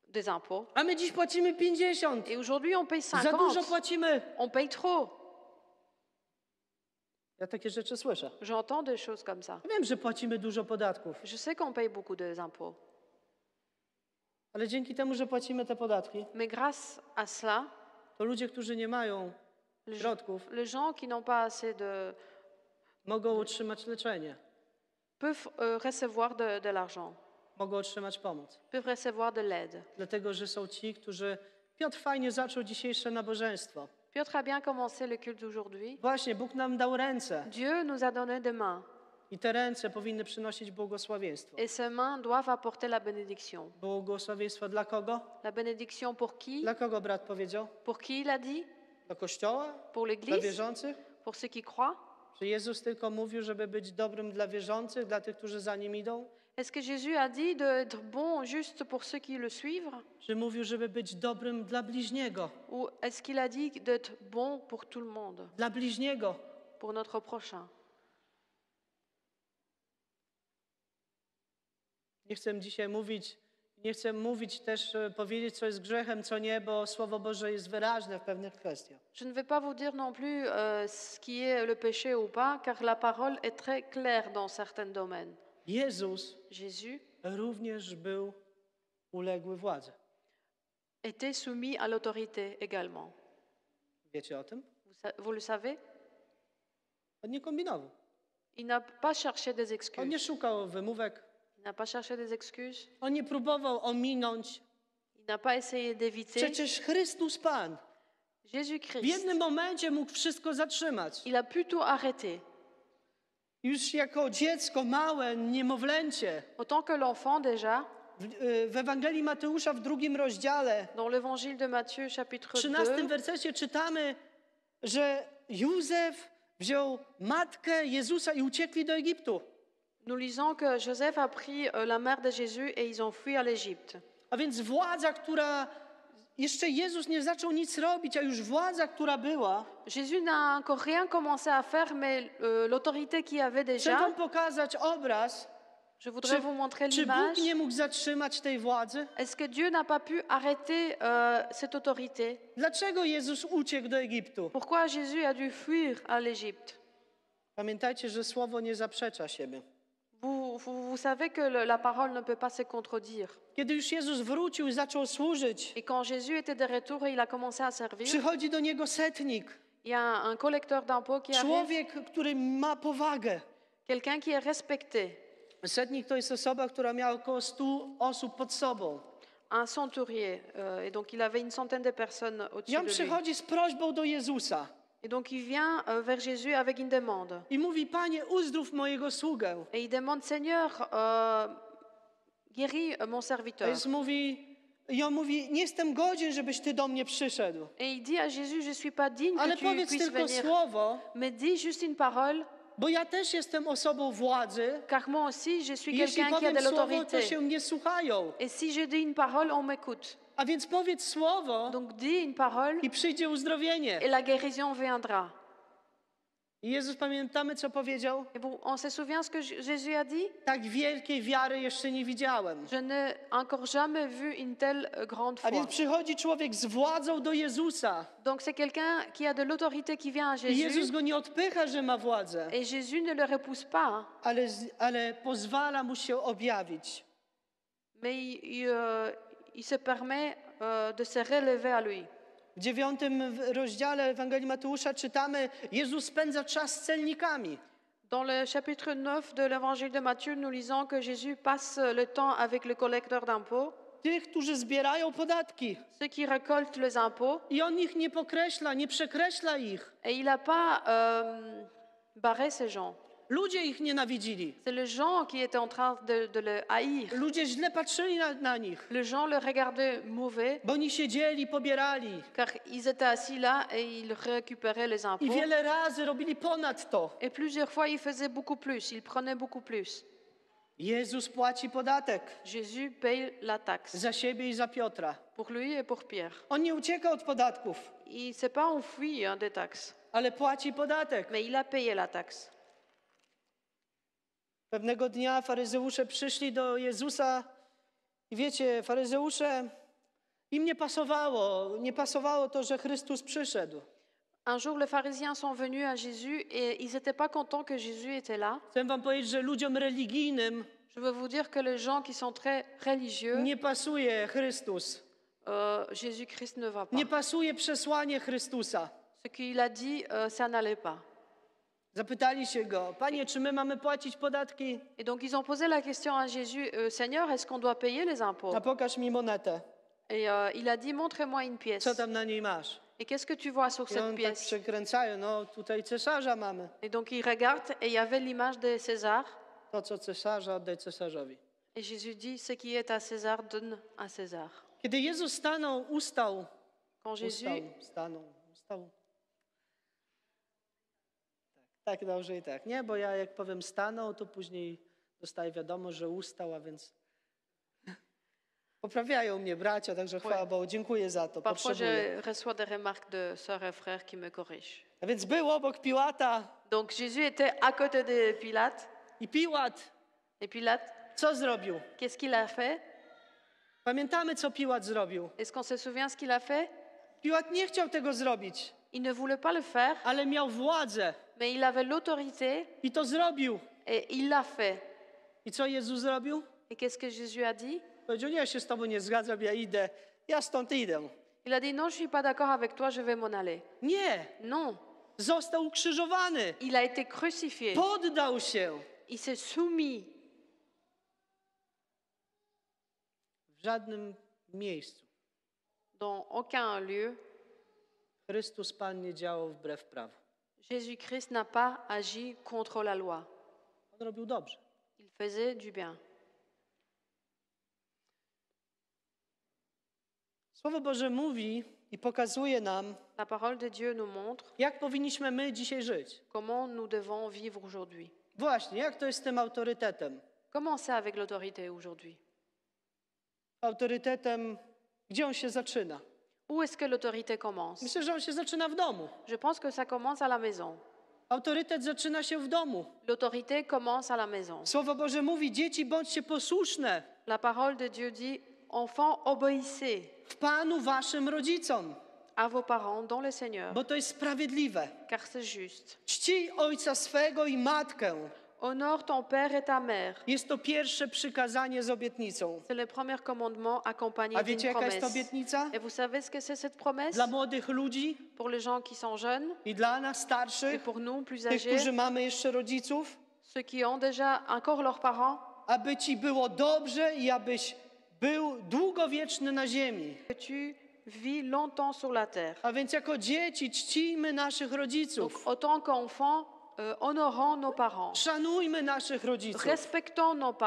S2: des impôts,
S1: a my dziś płacimy 50%.
S2: et aujourd'hui on paye
S1: Za dużo
S2: 50%.
S1: płacimy.
S2: On paye trop.
S1: Ja takie rzeczy słyszę.
S2: J'entends des choses comme ça.
S1: Wiem, że płacimy dużo podatków,
S2: Je sais qu'on paye beaucoup d'impôts,
S1: ale dzięki temu, że płacimy te podatki,
S2: mais grâce à cela,
S1: to ludzie, którzy nie mają
S2: les,
S1: środków,
S2: les gens qui n'ont pas assez
S1: mogą otrzymać leczenie,
S2: peuvent recevoir de l'argent,
S1: mogą otrzymać pomoc.
S2: peuvent recevoir de l'aide.
S1: Dlatego, że są ci, którzy... Piotr fajnie zaczął dzisiejsze nabożeństwo.
S2: Piotr a bien commencé le culte d'aujourd'hui.
S1: Właśnie, Bóg nam dał ręce
S2: Dieu nous a donné des mains,
S1: i te ręce powinny przynosić błogosławieństwo.
S2: et ces mains doivent apporter la bénédiction.
S1: Błogosławieństwo dla kogo?
S2: La bénédiction pour qui?
S1: Dla kogo brat powiedział?
S2: Pour qui il a dit?
S1: Dla Kościoła?
S2: Pour
S1: Dla
S2: l'Église?
S1: wierzących?
S2: Pour ceux qui croient?
S1: Czy Jezus tylko mówił, żeby być dobrym dla wierzących, dla tych, którzy za nim idą?
S2: Est-ce que Jésus a dit d'être bon juste pour ceux qui le suivent?
S1: Czy mówił, żeby być dobrym dla bliźniego?
S2: Ou est-ce qu'il a dit d'être bon pour tout le monde,
S1: Dla bliźniego.
S2: pour notre prochain?
S1: Nie chcę mówić też, powiedzieć, co jest grzechem, co nie, bo Słowo Boże jest wyraźne w pewnych kwestiach.
S2: Je ne vais pas vous dire non plus ce qui est le péché ou pas, car la parole est très claire dans certains domaines.
S1: Jezus
S2: Jésus
S1: również był uległy władzy.
S2: était soumis à l'autorité également.
S1: Wiecie o tym?
S2: Vous le savez?
S1: On nie kombinował.
S2: Il n'a pas cherché des
S1: On
S2: excuses.
S1: nie szukał wymówek.
S2: Il n'a pas cherché des excuses.
S1: On nie próbował ominąć.
S2: Il n'a pas essayé d'éviter.
S1: Przecież Chrystus Pan w
S2: Jésus-Christ,
S1: jednym momencie mógł wszystko zatrzymać.
S2: il a pu tout arrêter.
S1: Już jako dziecko małe, niemowlęcie,
S2: Autant que l'enfant déjà,
S1: w Ewangelii Mateusza w 2 rozdziale,
S2: dans l'évangile de Matthieu chapitre
S1: w 13
S2: 2,
S1: wersecie czytamy, że Józef wziął matkę Jezusa i uciekli do Egiptu.
S2: nous lisons que Joseph a pris la mère de Jésus et ils ont fui à l'Égypte.
S1: A więc władza, która jeszcze Jezus nie zaczął nic robić, a już władza, która była,
S2: Jésus n'a encore rien commencé à faire, mais l'autorité qu'il avait
S1: chcę
S2: déjà,
S1: wam pokazać obraz,
S2: je voudrais vous montrer
S1: czy Bóg
S2: l'image.
S1: nie mógł zatrzymać tej władzy?
S2: Est-ce que Dieu n'a pas pu arrêter cette autorité?
S1: Dlaczego Jezus uciekł do Egiptu?
S2: Pourquoi Jésus a dû fuir à l'Égypte?
S1: Pamiętajcie, że słowo nie zaprzecza siebie.
S2: Vous savez que la parole ne peut pas se contredire.
S1: Kiedy już Jezus wrócił i zaczął służyć,
S2: Et quand Jésus était de retour et il a commencé à servir,
S1: przychodzi do niego setnik,
S2: il y a un collecteur d'impôts qui arrive,
S1: człowiek, który ma powagę.
S2: quelqu'un qui est respecté,
S1: Setnik to jest osoba, która miała około 100 osób pod sobą.
S2: un centurier. Et donc il avait une centaine de personnes
S1: I
S2: au-dessus
S1: on
S2: de lui.
S1: przychodzi z prośbą do Jezusa
S2: Et donc il vient vers Jésus avec une demande.
S1: i mówi: Panie, uzdrów mojego sługę.
S2: Et il demande, Seigneur, guéris mon
S1: A
S2: serviteur.
S1: Jezus mówi, i on mówi: nie jestem godzien, żebyś ty do mnie przyszedł.
S2: Et il dit à Jésus, je ne suis pas digne
S1: Ale
S2: que tu
S1: powiedz
S2: puisses
S1: tylko
S2: venir.
S1: słowo,
S2: Mais dis juste une parole,
S1: bo ja też jestem osobą władzy.
S2: car moi aussi, je suis
S1: I jeśli
S2: quelqu'un qui a
S1: powiem
S2: de
S1: słowo, to
S2: l'autorité.
S1: się mnie słuchają.
S2: Et si je dis une parole, on m'écoute.
S1: A więc powiedz słowo
S2: Donc dis une parole
S1: i przyjdzie uzdrowienie.
S2: et la guérison viendra.
S1: I Jezus, pamiętamy, co powiedział?
S2: Et bon, on se souvient ce que Jésus a dit?
S1: Tak wielkiej wiary jeszcze nie widziałem.
S2: Je n'ai encore jamais vu une telle grande
S1: A
S2: foi.
S1: więc przychodzi człowiek z władzą do Jezusa.
S2: Donc c'est quelqu'un qui a de l'autorité qui vient à
S1: I Jezus
S2: Jésus
S1: go nie odpycha, że ma władzę,
S2: et Jésus ne le repousse pas,
S1: ale pozwala mu się objawić.
S2: mais il se permet de se relever à lui.
S1: W 9 rozdziale Ewangelii Mateusza czytamy: Jezus spędza czas z celnikami.
S2: Dans le chapitre 9 de l'évangile de Matthieu, nous lisons que Jésus passe le temps avec le collecteur d'impôts,
S1: Tych, którzy zbierają podatki.
S2: ceux qui récoltent les impôts,
S1: I on ich nie pokreśla, nie przekreśla ich.
S2: et il n'a pas barré ces gens.
S1: Ludzie ich nienawidzili.
S2: C'est les gens qui étaient en train de le haïr.
S1: Ludzie źle patrzyli na nich,
S2: Les gens le regardaient mauvais,
S1: bo oni siedzieli, pobierali.
S2: car ils étaient assis là et ils récupéraient les
S1: I
S2: impôts.
S1: wiele razy robili ponad to.
S2: Et plusieurs fois, ils faisaient beaucoup plus, ils prenaient beaucoup plus.
S1: Jezus płaci podatek
S2: Jésus paye la taxe
S1: za siebie i za Piotra.
S2: pour lui et pour Pierre.
S1: On nie ucieka od podatków,
S2: Il ne s'est pas enfui des taxes,
S1: ale płaci podatek.
S2: mais il a payé la taxe.
S1: Pewnego dnia faryzeusze przyszli do Jezusa i wiecie, faryzeusze, im nie pasowało to, że Chrystus przyszedł.
S2: Un jour, les pharisiens sont venus à Jésus et ils n'étaient pas contents que Jésus était là.
S1: Chcę wam powiedzieć, że ludziom religijnym
S2: Je veux vous dire que les gens qui sont très religieux,
S1: nie pasuje Chrystus.
S2: Jésus-Christ ne va pas.
S1: Nie pasuje przesłanie Chrystusa.
S2: Ce qu'il a dit, ça n'allait pas.
S1: Zapytali się go: Panie, czy my mamy płacić podatki?
S2: Et donc, ils ont posé la question à Jésus, Seigneur, est-ce qu'on doit payer les impôts?
S1: A pokaż mi monetę.
S2: Et il a dit, montre-moi une pièce.
S1: Co tam na niej masz?
S2: Et qu'est-ce que tu vois sur
S1: I
S2: cette
S1: on tak
S2: pièce?
S1: przekręcają, no tutaj cesarza mamy.
S2: Et donc, il regarde et il y avait l'image de César.
S1: To, co cesarza, oddaj cesarzowi.
S2: Et Jésus dit, ce qui est à César, donne à César.
S1: Kiedy Jezus ustał.
S2: Quand Jésus
S1: Tak, dobrze i tak. Nie, bo ja jak powiem stanął, to później dostaję wiadomość, że ustał, a więc poprawiają mnie bracia, także chwała Bogu, dziękuję za to,
S2: Parfois,
S1: potrzebuję.
S2: je reçois des remarques de sœurs et frères qui me corrigent.
S1: A więc był obok Piłata
S2: Donc, Jésus était à côté de Pilate.
S1: i Piłat
S2: Et Pilate,
S1: co zrobił?
S2: qu'est-ce qu'il a fait?
S1: Pamiętamy, co Piłat zrobił.
S2: Est-ce qu'on se souvient ce qu'il a fait?
S1: Piłat nie chciał tego zrobić,
S2: Il ne voulait pas le faire,
S1: ale miał władzę
S2: mais il avait l'autorité
S1: i to zrobił.
S2: et il l'a fait.
S1: I co Jezus zrobił?
S2: Et qu'est-ce que Jésus a dit?
S1: Powiedział, nie, ja się z tobą nie zgadzam, ja idę, ja stąd idę.
S2: Il a dit non, je suis pas d'accord avec toi, je vais m'en aller.
S1: Nie,
S2: Non,
S1: został ukrzyżowany,
S2: il a été crucifié.
S1: poddał się.
S2: Il s'est soumis.
S1: W żadnym miejscu
S2: Dans aucun lieu,
S1: Chrystus Pan nie działał wbrew prawu.
S2: Jésus-Christ n'a pas agi contre la loi.
S1: On robił dobrze.
S2: Il faisait du bien.
S1: Słowo Boże mówi i pokazuje nam,
S2: La parole de Dieu nous montre
S1: jak powinniśmy my dzisiaj żyć.
S2: comment nous devons vivre aujourd'hui.
S1: Właśnie, jak to jest z tym autorytetem?
S2: Comment c'est avec l'autorité aujourd'hui?
S1: Autorytetem, gdzie on się zaczyna?
S2: Où est-ce que l'autorité commence?
S1: Myślę, że on się zaczyna w domu.
S2: Je pense que ça commence à la maison.
S1: Autorytet zaczyna się w domu.
S2: L'autorité commence à la maison.
S1: Słowo Boże mówi, dzieci bądźcie posłuszne
S2: La parole de Dieu dit, enfants, obéissez
S1: w Panu waszym rodzicom,
S2: à vos parents dans le Seigneur,
S1: bo to jest sprawiedliwe.
S2: car c'est juste.
S1: Czcij ojca swego i matkę.
S2: Honore ton père et ta mère.
S1: Jest to pierwsze przykazanie z obietnicą.
S2: C'est le premier commandement accompagné
S1: A
S2: d'une
S1: wiecie, jaka jest
S2: promesse.
S1: obietnica?
S2: Et vous savez ce que c'est cette promesse?
S1: Dla młodych ludzi
S2: Pour les gens qui sont jeunes
S1: i dla nas
S2: et
S1: starszych,
S2: pour nous plus
S1: tych,
S2: âgés,
S1: którzy mamy jeszcze rodziców,
S2: ceux qui ont déjà encore leurs parents,
S1: aby ci było dobrze i abyś był długowieczny na ziemi.
S2: que tu vis longtemps sur la terre.
S1: A więc jako dzieci czcijmy naszych
S2: Donc,
S1: rodziców.
S2: en tant qu'enfants, honorons nos parents,
S1: Szanujmy naszych rodziców.
S2: respectons nos
S1: Bo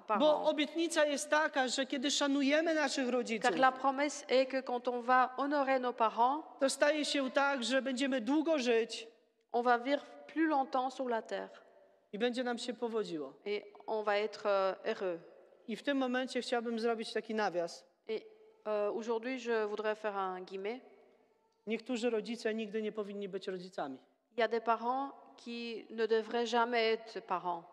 S2: parents.
S1: obietnica jest taka, że kiedy szanujemy naszych rodziców,
S2: Car la promesse est que quand on va honorer nos parents,
S1: to staje się tak, że będziemy długo żyć
S2: on va vivre plus longtemps sur la terre
S1: i będzie nam się powodziło.
S2: et on va être heureux.
S1: I w tym momencie chciałbym zrobić taki nawias.
S2: Et aujourd'hui, je voudrais faire un guillemet.
S1: Niektórzy rodzice nigdy nie powinni być rodzicami,
S2: Il y a des parents qui ne devraient jamais être parents,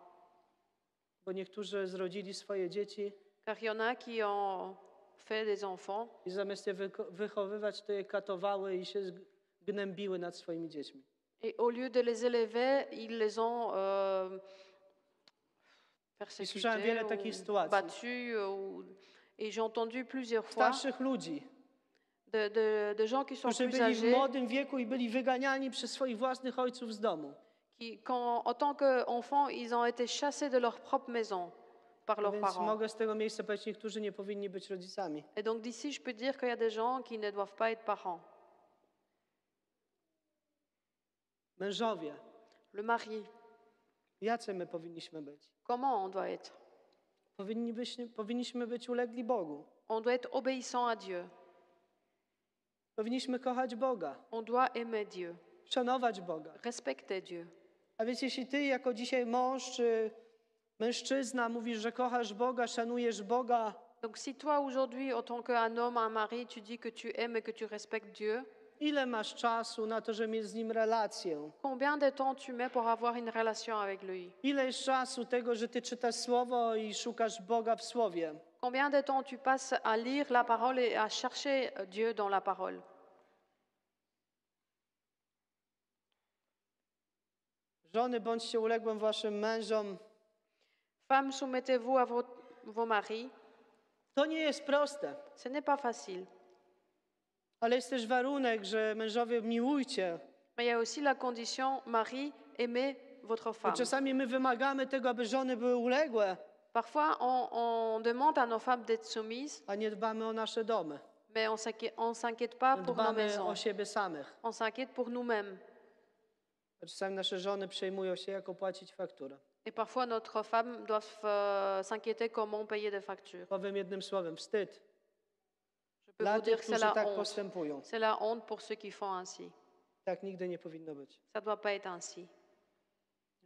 S1: bo niektórzy zrodzili swoje dzieci
S2: car il y en a qui ont fait des enfants
S1: i zamiast je wychowywać, to je katowały i się gnębiły nad swoimi dziećmi.
S2: et au lieu de les élever, ils les ont
S1: I słyszałem wiele
S2: persécutés
S1: takich
S2: ou
S1: sytuacji.
S2: battus. Et j'ai entendu plusieurs fois
S1: Starszych ludzi,
S2: de gens qui sont
S1: którzy
S2: plus
S1: byli w
S2: âgés,
S1: młodym wieku i byli wyganiani przez swoich własnych ojców z domu.
S2: qui, en tant qu'enfants, ils ont été chassés de leur propre maison par leurs
S1: Więc
S2: parents.
S1: mogę z tego miejsca powiedzieć, niektórzy nie powinni być rodzicami.
S2: Et donc d'ici, je peux dire qu'il y a des gens qui ne doivent pas être parents.
S1: Mężowie,
S2: Le
S1: jacy my powinniśmy być?
S2: comment on doit être?
S1: Powinniśmy być ulegli Bogu.
S2: On doit être obéissant à Dieu.
S1: Powinniśmy kochać Boga,
S2: On doit aimer Dieu,
S1: szanować Boga.
S2: respecter Dieu.
S1: A więc jeśli ty jako dzisiaj mąż czy mężczyzna mówisz, że kochasz Boga, szanujesz Boga,
S2: Donc si toi aujourd'hui, en tant qu'un homme, un mari, tu dis que tu aimes et que tu respectes Dieu,
S1: ile masz czasu na to, żeby mieć z Nim relację?
S2: combien de temps tu mets pour avoir une relation avec lui?
S1: Ile jest czasu tego, że ty czytasz Słowo i szukasz Boga w Słowie?
S2: Combien de temps tu passes à lire la parole et à chercher Dieu dans la parole?
S1: Żony, bądźcie uległym waszym mężom.
S2: Femmes, soumettez-vous à vos maris.
S1: To nie jest proste,
S2: Ce n'est pas facile.
S1: ale jest też warunek, że mężowie miłujcie.
S2: Mais il y a aussi la condition, mari, aimez votre
S1: Bo
S2: femme.
S1: czasami my wymagamy tego, aby żony były uległe,
S2: Parfois, on demande à nos femmes d'être soumises,
S1: a nie dbamy o nasze domy.
S2: mais on ne s'inquiète pas pour nos
S1: Dbamy o
S2: maisons.
S1: siebie samych.
S2: On s'inquiète pour nous-mêmes.
S1: A czasami nasze żony przejmują się, jak opłacić fakturę.
S2: Et parfois, notre femme doit s'inquiéter comment payer des factures.
S1: Powiem jednym słowem, wstyd
S2: Je peux
S1: dla
S2: vous dire
S1: tych,
S2: que c'est
S1: którzy
S2: la
S1: tak
S2: honte.
S1: postępują.
S2: C'est la honte pour ceux qui font ainsi.
S1: Tak nigdy nie powinno być.
S2: Ça ne doit pas être ainsi.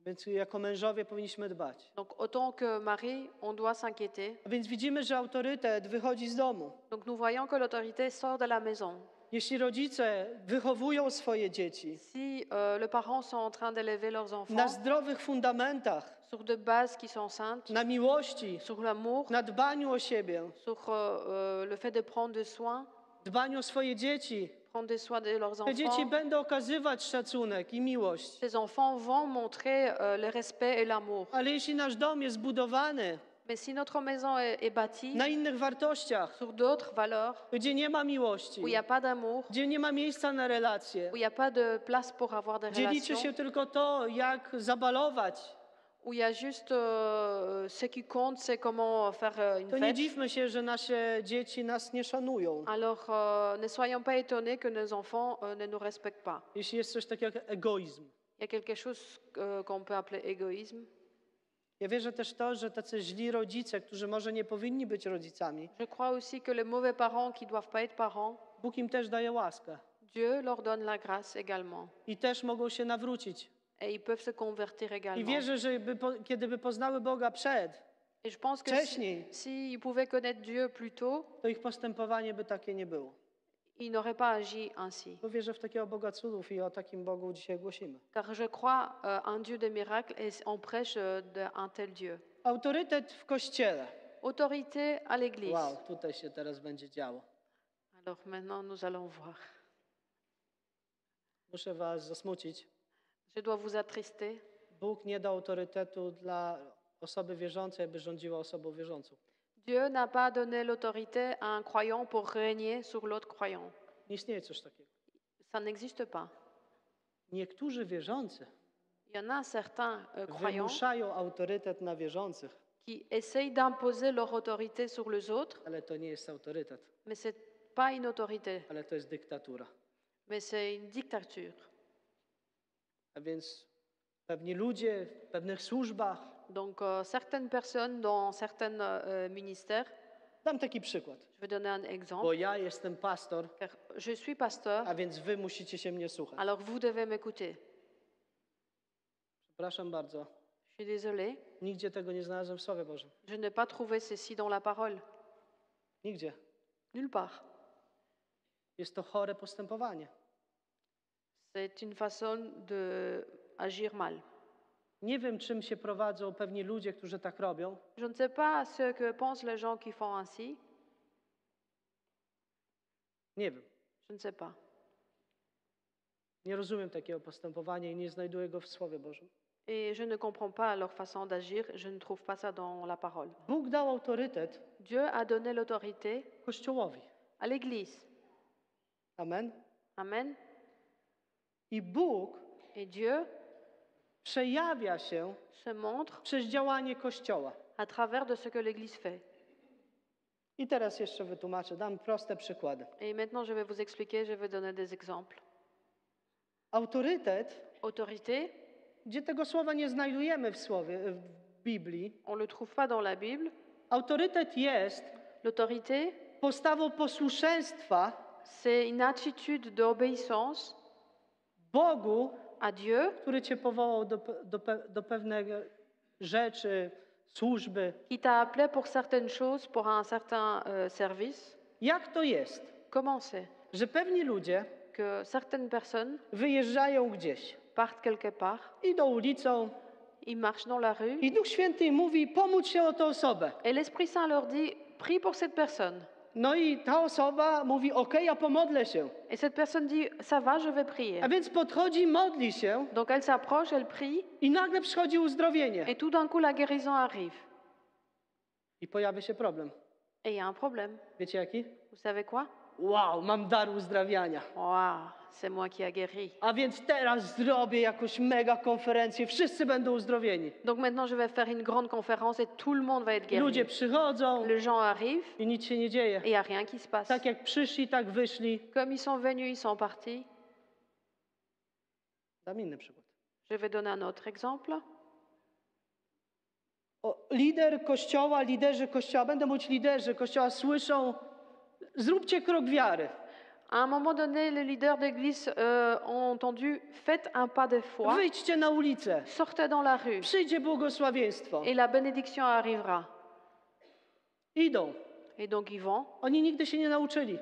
S1: Więc jako mężowie powinniśmy dbać.
S2: Donc, autant que mari, on doit s'inquiéter.
S1: A więc widzimy, że autorytet wychodzi z domu.
S2: Donc, nous voyons que l'autorité sort de la maison.
S1: Jeśli rodzice wychowują swoje dzieci
S2: Si les parents sont en train d'élever leurs
S1: na
S2: enfants
S1: zdrowych fundamentach,
S2: sur des bases qui sont saintes,
S1: na miłości,
S2: sur l'amour,
S1: na dbaniu o siebie,
S2: sur le fait de prendre des soins,
S1: dbaniu o swoje dzieci,
S2: prendre des soins de leurs
S1: te dzieci
S2: enfants,
S1: będą okazywać szacunek i miłość.
S2: ces enfants vont montrer le respect et l'amour.
S1: Ale jeśli nasz dom jest zbudowany
S2: Mais si notre maison est bâtie
S1: na innych wartościach,
S2: sur d'autres valeurs,
S1: gdzie nie ma miłości,
S2: où il n'y a pas d'amour,
S1: gdzie nie ma miejsca na relacje,
S2: où il n'y a pas de place pour avoir des
S1: gdzie liczy
S2: relations,
S1: się tylko to, jak zabalować,
S2: où il y a juste ce qui compte, c'est comment faire une
S1: to nie
S2: fête,
S1: dziwmy się, że nasze dzieci nas nie szanują.
S2: alors ne soyons pas étonnés que nos enfants ne nous respectent pas.
S1: Jeśli jest coś takiego jak egoizm.
S2: Il y a quelque chose qu'on peut appeler égoïsme.
S1: Ja wierzę też to, że tacy źli rodzice, którzy może nie powinni być rodzicami,
S2: Je crois aussi que les mauvais parents qui ne doivent pas être parents,
S1: Bóg im też daje łaskę
S2: Dieu leur donne la grâce également.
S1: i też mogą się nawrócić.
S2: Et ils peuvent se convertir
S1: I
S2: également.
S1: wierzę, że kiedy by poznały Boga przed,
S2: Et je pense que
S1: wcześniej,
S2: s'ils pouvaient connaître Dieu plus tôt,
S1: to ich postępowanie by takie nie było.
S2: ils n'auraient pas agi ainsi.
S1: Bo wierzę w takiego Boga cudów i o takim Bogu dzisiaj głosimy.
S2: Car je crois un Dieu de miracles et on prêche d'un tel Dieu.
S1: Autorytet w Kościele.
S2: Autorité à l'Église.
S1: Wow, tutaj się teraz będzie działo.
S2: Alors maintenant, nous allons voir.
S1: Muszę was zasmucić.
S2: Je dois vous attrister.
S1: Bóg nie dał autorytetu dla osoby wierzącej, by rządziła osobą wierzącą.
S2: Dieu n'a pas donné l'autorité à un croyant pour régner sur l'autre croyant.
S1: Nie istnieje coś takiego.
S2: Ça n'existe pas.
S1: Niektórzy wierzący
S2: Il y en a certains croyants
S1: wymuszają autorytet na wierzących,
S2: qui essayent d'imposer leur autorité sur les autres,
S1: ale to nie jest autorytet,
S2: mais ce n'est pas une autorité,
S1: ale to jest dyktatura.
S2: mais c'est une dictature.
S1: A więc pewni ludzie w pewnych służbach.
S2: Donc certaines personnes dans certains ministères,
S1: Dam taki przykład.
S2: je vais donner un exemple,
S1: Bo ja jestem pastor,
S2: car je suis pasteur,
S1: a więc wy musicie się mnie słuchać.
S2: alors vous devez m'écouter.
S1: Przepraszam bardzo,
S2: Je suis désolée,
S1: nigdzie tego nie znalazłem w Słowie Bożym.
S2: je n'ai pas trouvé ceci dans la parole,
S1: Nigdzie.
S2: nulle part.
S1: Jest to chore postępowanie.
S2: C'est une façon d'agir mal.
S1: Nie wiem, czym się prowadzą pewni ludzie, którzy tak robią.
S2: Je ne sais pas ce que pensent les gens qui font ainsi,
S1: Nie wiem.
S2: je ne sais pas.
S1: Nie rozumiem takiego postępowania i nie znajduję go w Słowie Bożym.
S2: Et je ne comprends pas leur façon d'agir, je ne trouve pas ça dans la parole.
S1: Bóg dał autorytet
S2: Dieu a donné l'autorité
S1: Kościołowi.
S2: à l'Église.
S1: Amen.
S2: Amen.
S1: I Bóg
S2: Et Dieu
S1: przejawia się
S2: se montre
S1: przez działanie Kościoła.
S2: à travers de ce que l'Église fait.
S1: I teraz jeszcze wytłumaczę, dam proste przykłady.
S2: Et maintenant, je vais vous expliquer, je vais donner des exemples.
S1: Autorytet,
S2: Autorité,
S1: gdzie tego słowa nie znajdujemy w Biblii,
S2: on ne le trouve pas dans la Bible.
S1: autorytet jest
S2: L'autorité,
S1: postawą posłuszeństwa
S2: c'est une attitude d'obéissance
S1: Bogu,
S2: à Dieu
S1: który cię powołał do pewnej rzeczy, służby.
S2: qui t'a appelé pour certaines choses, pour un certain service.
S1: Jak to jest,
S2: Comment c'est
S1: że pewni ludzie
S2: que certaines personnes
S1: wyjeżdżają gdzieś,
S2: partent quelque part,
S1: idą ulicą
S2: ils marchent dans la rue,
S1: i Duch Święty im mówi, pomódl się o tę osobę.
S2: et l'Esprit Saint leur dit, prie pour cette personne.
S1: No i ta osoba mówi, okej, ja pomodlę się.
S2: Et cette personne dit, ça va, je vais prier.
S1: A więc podchodzi, modli się
S2: Donc elle s'approche, elle prie,
S1: i nagle przychodzi uzdrowienie.
S2: et tout d'un coup la guérison arrive.
S1: I pojawia się problem.
S2: Et il y a un problème.
S1: Wiecie jaki?
S2: Vous savez quoi?
S1: Wow, mam dar uzdrawiania.
S2: Waouh, c'est moi qui a guéri.
S1: A więc teraz zrobię jakąś mega konferencję, wszyscy będą uzdrowieni.
S2: Donc maintenant je vais faire une grande conférence et tout le monde va être
S1: Ludzie
S2: guéri.
S1: przychodzą
S2: Les gens arrivent
S1: i nic się nie dzieje.
S2: et il n'y a rien qui se passe.
S1: Tak jak przyszli, tak wyszli.
S2: Comme ils sont venus, ils sont partis.
S1: Dam inny przykład.
S2: Je vais donner un autre exemple.
S1: Lider kościoła, liderzy kościoła, będę mówić liderzy kościoła, słyszą, zróbcie krok wiary.
S2: À un moment donné, les leaders d'église ont entendu, faites un pas de foi,
S1: Wyjdźcie na ulicę,
S2: sortez dans la rue
S1: przyjdzie błogosławieństwo.
S2: et la bénédiction arrivera.
S1: Idą.
S2: Et donc ils vont.
S1: Oni nigdy się nie nauczyli.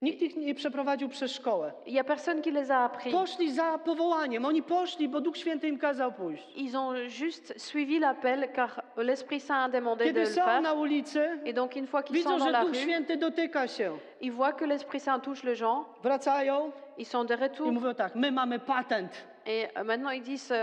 S1: Nikt ich nie przeprowadził przez szkołę.
S2: Il n'y a personne qui les a appris.
S1: Poszli za powołaniem. Oni poszli, bo Duch Święty im kazał pójść.
S2: Ils ont juste suivi l'appel car l'Esprit Saint a demandé de
S1: Kiedy
S2: le
S1: są
S2: faire.
S1: na ulicy,
S2: Et donc une fois qu'ils
S1: widzą,
S2: sont dans
S1: że
S2: la
S1: Duch
S2: rue,
S1: Święty dotyka się.
S2: ils voient que l'Esprit Saint touche les gens,
S1: Wracają,
S2: Ils sont de
S1: I
S2: retour
S1: mówią tak, my mamy patent.
S2: et maintenant ils disent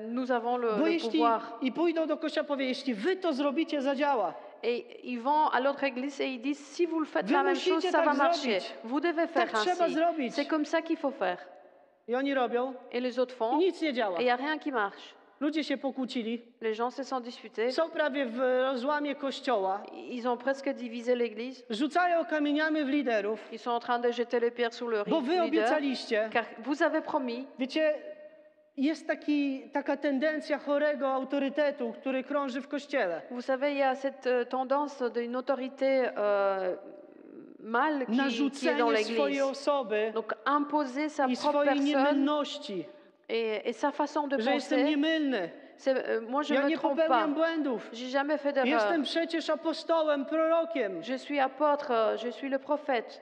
S2: nous avons
S1: Bo
S2: le
S1: jeśli,
S2: pouvoir.
S1: i pójdą do kościoła, powie, jeśli wy to zrobicie, zadziała.
S2: Et ils vont à l'autre église et ils disent si vous le faites
S1: Wy
S2: la même
S1: musicie
S2: chose, ça
S1: tak
S2: va marcher.
S1: zrobić.
S2: Vous devez faire
S1: Tak trzeba
S2: ainsi.
S1: zrobić.
S2: C'est comme ça qu'il faut faire.
S1: I oni robią
S2: Et les autres
S1: i
S2: font
S1: nic nie
S2: et
S1: działa.
S2: il n'y a rien qui marche.
S1: Ludzie się pokłócili,
S2: Les gens se sont disputés.
S1: są prawie w rozłamie kościoła,
S2: Ils ont presque divisé l'église.
S1: rzucają kamieniami w liderów,
S2: Ils sont en train de jeter les pierres sur le
S1: bo wy
S2: leader.
S1: obiecaliście.
S2: Car vous avez promis.
S1: Wiecie, jest taka tendencja chorego autorytetu, który krąży w kościele.
S2: Vous savez, il y a cette tendance d'une autorité mâle qui est dans
S1: Narzucenie swojej
S2: l'église.
S1: osoby
S2: Donc imposer sa
S1: i
S2: propre
S1: swojej
S2: personne
S1: niemylności,
S2: et sa façon de
S1: że jestem
S2: penser.
S1: niemylny.
S2: Moi, je
S1: Ja
S2: ne me
S1: nie
S2: trompe pas.
S1: popełniam błędów.
S2: J'ai jamais fait d'erreur.
S1: Jestem przecież apostołem, prorokiem.
S2: Je suis apôtre, je suis le prophète.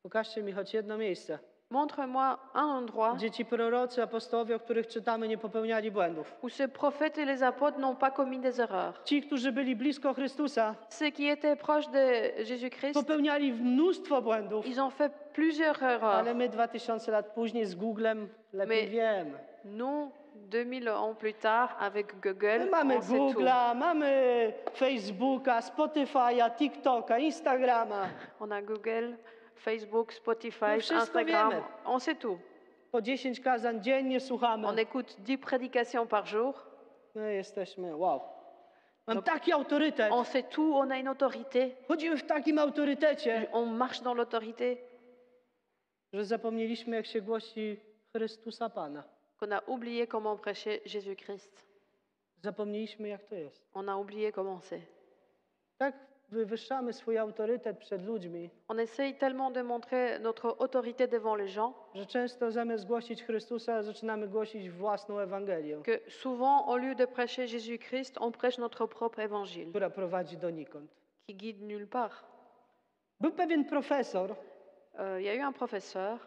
S1: Pokażcie mi choć jedno miejsce,
S2: Montre-moi un endroit
S1: gdzie ci prorocy, apostołowie, o których czytamy, nie popełniali błędów.
S2: où ces prophètes et les apôtres n'ont pas commis des erreurs.
S1: Ci, którzy byli blisko Chrystusa,
S2: Ceux qui étaient proches de Jésus-Christ,
S1: popełniali mnóstwo błędów,
S2: ils ont fait plusieurs erreurs.
S1: ale my 2000 lat później z Googlem lepiej
S2: My-
S1: wiemy.
S2: Nous, 2000 ans plus tard, avec Google,
S1: My mamy
S2: on sait tout.
S1: Google'a, mamy Facebooka, Spotify'a, TikToka, Instagrama.
S2: On a Google, Facebook, Spotify,
S1: No wszystko
S2: Instagram,
S1: wiemy.
S2: on sait tout.
S1: Po 10 kazań dziennie słuchamy.
S2: On écoute 10 prédications par jour.
S1: My jesteśmy, wow. Mam
S2: No-
S1: taki autorytet.
S2: On sait tout, on a une autorité.
S1: Chodzimy w takim autorytecie,
S2: On marche dans l'autorité
S1: że zapomnieliśmy, jak się głosi Chrystusa Pana.
S2: qu'on a oublié comment prêcher Jésus-Christ.
S1: Zapomnieliśmy, jak to jest.
S2: On a oublié comment c'est.
S1: Tak wywyższamy swój autorytet przed ludźmi,
S2: On essaye tellement de montrer notre autorité devant les gens
S1: że często zamiast głosić Chrystusa, zaczynamy głosić własną Ewangelię,
S2: que souvent, au lieu de prêcher Jésus-Christ, on prêche notre propre évangile
S1: która prowadzi donikąd.
S2: qui guide nulle part.
S1: Był pewien profesor,
S2: Il y a eu un professeur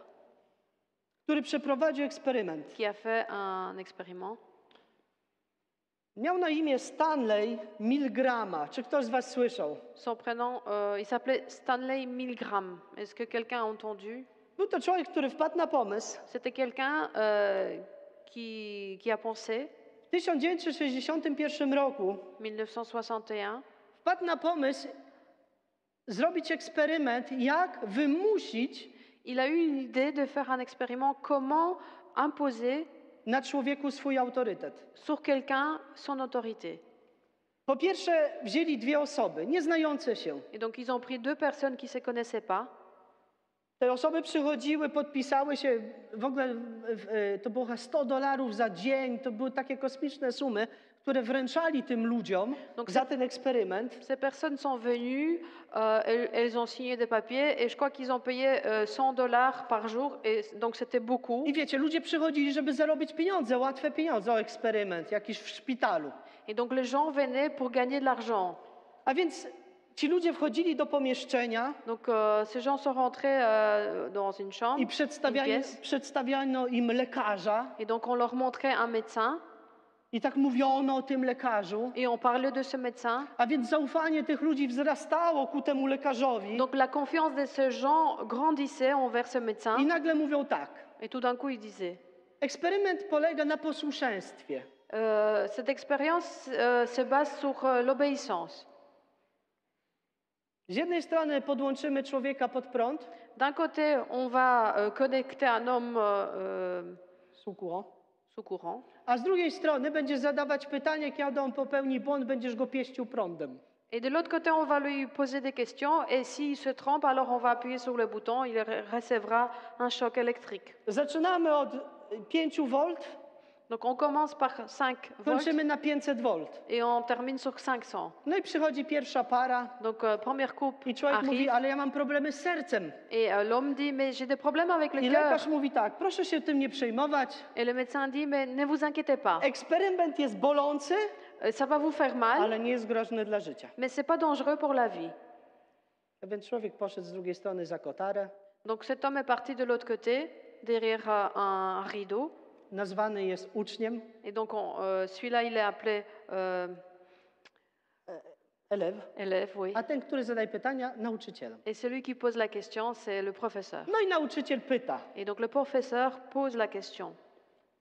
S1: który przeprowadził eksperyment.
S2: qui a fait un expériment.
S1: Miał na imię Stanley Milgrama. Czy ktoś z was słyszał?
S2: Son prénom, il s'appelait Stanley Milgram. Est-ce que quelqu'un a entendu?
S1: Był to człowiek, który wpadł na pomysł
S2: C'était quelqu'un qui a pensé,
S1: w 1961 roku
S2: 1961,
S1: wpadł na pomysł zrobić eksperyment, jak wymusić
S2: il a eu une idée de faire un expériment, comment imposer
S1: na człowieku swój autorytet.
S2: sur quelqu'un son autorité.
S1: Po pierwsze, wzięli dwie osoby, nieznające się.
S2: Et donc, ils ont pris deux personnes qui ne se connaissaient pas.
S1: Te osoby przychodziły, podpisały się, w ogóle to było chyba $100 za dzień, to były takie kosmiczne sumy, które wręczali tym ludziom za ten eksperyment.
S2: Ces personnes sont venues, elles ont signé des papiers et je crois qu'ils ont payé $100 par jour et donc c'était beaucoup.
S1: I wiecie, ludzie przychodzili, żeby zarobić pieniądze, łatwe pieniądze, o eksperyment, jakiś w szpitalu.
S2: Et donc les gens venaient pour gagner de l'argent.
S1: A więc ci ludzie wchodzili do pomieszczenia
S2: Donc ces gens sont rentrés dans une chambre,
S1: i
S2: une pièce,
S1: przedstawiano im lekarza
S2: et donc on leur montrait un médecin
S1: i tak mówiono o tym lekarzu.
S2: et on parlait de ce médecin.
S1: A więc zaufanie tych ludzi wzrastało ku temu lekarzowi.
S2: Donc la confiance de ces gens grandissait envers ce médecin
S1: I nagle mówią tak.
S2: et tout d'un coup ils disaient
S1: Eksperyment polega na posłuszeństwie.
S2: cette expérience se base sur l'obéissance.
S1: Z jednej strony podłączymy człowieka pod prąd,
S2: D'un côté, on va connecter un homme sous courant,
S1: a z drugiej strony będziesz zadawać pytania, kiedy on popełni błąd, będziesz go pieścił prądem.
S2: et de l'autre côté, on va lui poser des questions, et s'il se trompe, alors on va appuyer sur le bouton, il recevra un choc électrique.
S1: Zaczynamy od 5 V,
S2: Donc on commence par 5 volts
S1: kończymy na 500 V.
S2: et on termine sur 500.
S1: No i przychodzi pierwsza para
S2: Donc première coupe
S1: i człowiek mówi,
S2: arrive,
S1: ale ja mam problemy z sercem.
S2: et l'homme dit, mais j'ai des problèmes avec le
S1: I
S2: cœur.
S1: lekarz mówi tak, proszę się tym nie przejmować.
S2: Et le médecin dit, mais ne vous inquiétez pas,
S1: Eksperyment jest bolący,
S2: ça va vous faire mal,
S1: ale nie jest groźny dla życia.
S2: mais c'est pas dangereux pour la vie.
S1: A więc człowiek poszedł z drugiej strony za kotarę,
S2: Donc cet homme est parti de l'autre côté, derrière un rideau.
S1: nazwany jest uczniem.
S2: Et donc celui-là, il est appelé élève, oui.
S1: a ten, który zadaje pytania, nauczycielem.
S2: Et celui qui pose la question, c'est le professeur.
S1: No i nauczyciel pyta,
S2: Et donc le professeur pose la question.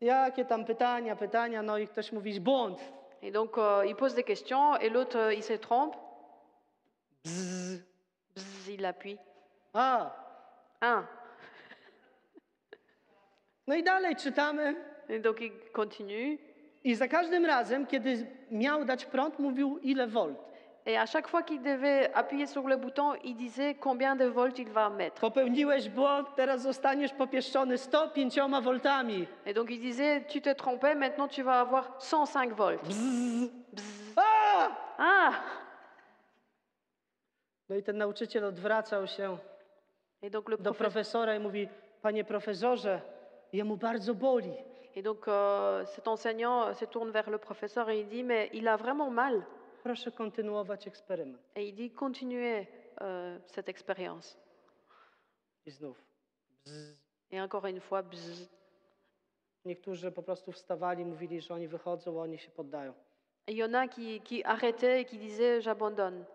S1: jakie tam pytania, no i ktoś mówi błąd.
S2: Et donc il pose des questions et l'autre, il se trompe.
S1: Bzz.
S2: Bzz, il appuie.
S1: A,
S2: Un.
S1: no i dalej czytamy.
S2: Et donc il continue.
S1: I za każdym razem, kiedy miał dać prąd, mówił ile volt.
S2: Et à chaque fois qu'il devait appuyer sur le bouton, il disait combien de volts il va mettre.
S1: Popełniłeś błąd, teraz zostaniesz popieszczony 105 voltami.
S2: Et donc il disait, tu t'es trompé, maintenant tu vas avoir 105 volts.
S1: Bzz.
S2: Bzz.
S1: A!
S2: Ah!
S1: No i ten nauczyciel odwracał się
S2: Et donc le
S1: do profesora i mówi, panie profesorze, jemu bardzo boli.
S2: Et donc cet enseignant se tourne vers le professeur et il dit, mais il a vraiment mal.
S1: Proszę kontynuować eksperyment.
S2: Et il dit, continuez cette expérience.
S1: I znów. Bzz.
S2: Et encore une fois, bzz.
S1: Niektórzy po prostu wstawali, mówili, że oni wychodzą, a oni się poddają.
S2: Et il y en a qui arrêtaient et qui disaient, j'abandonne,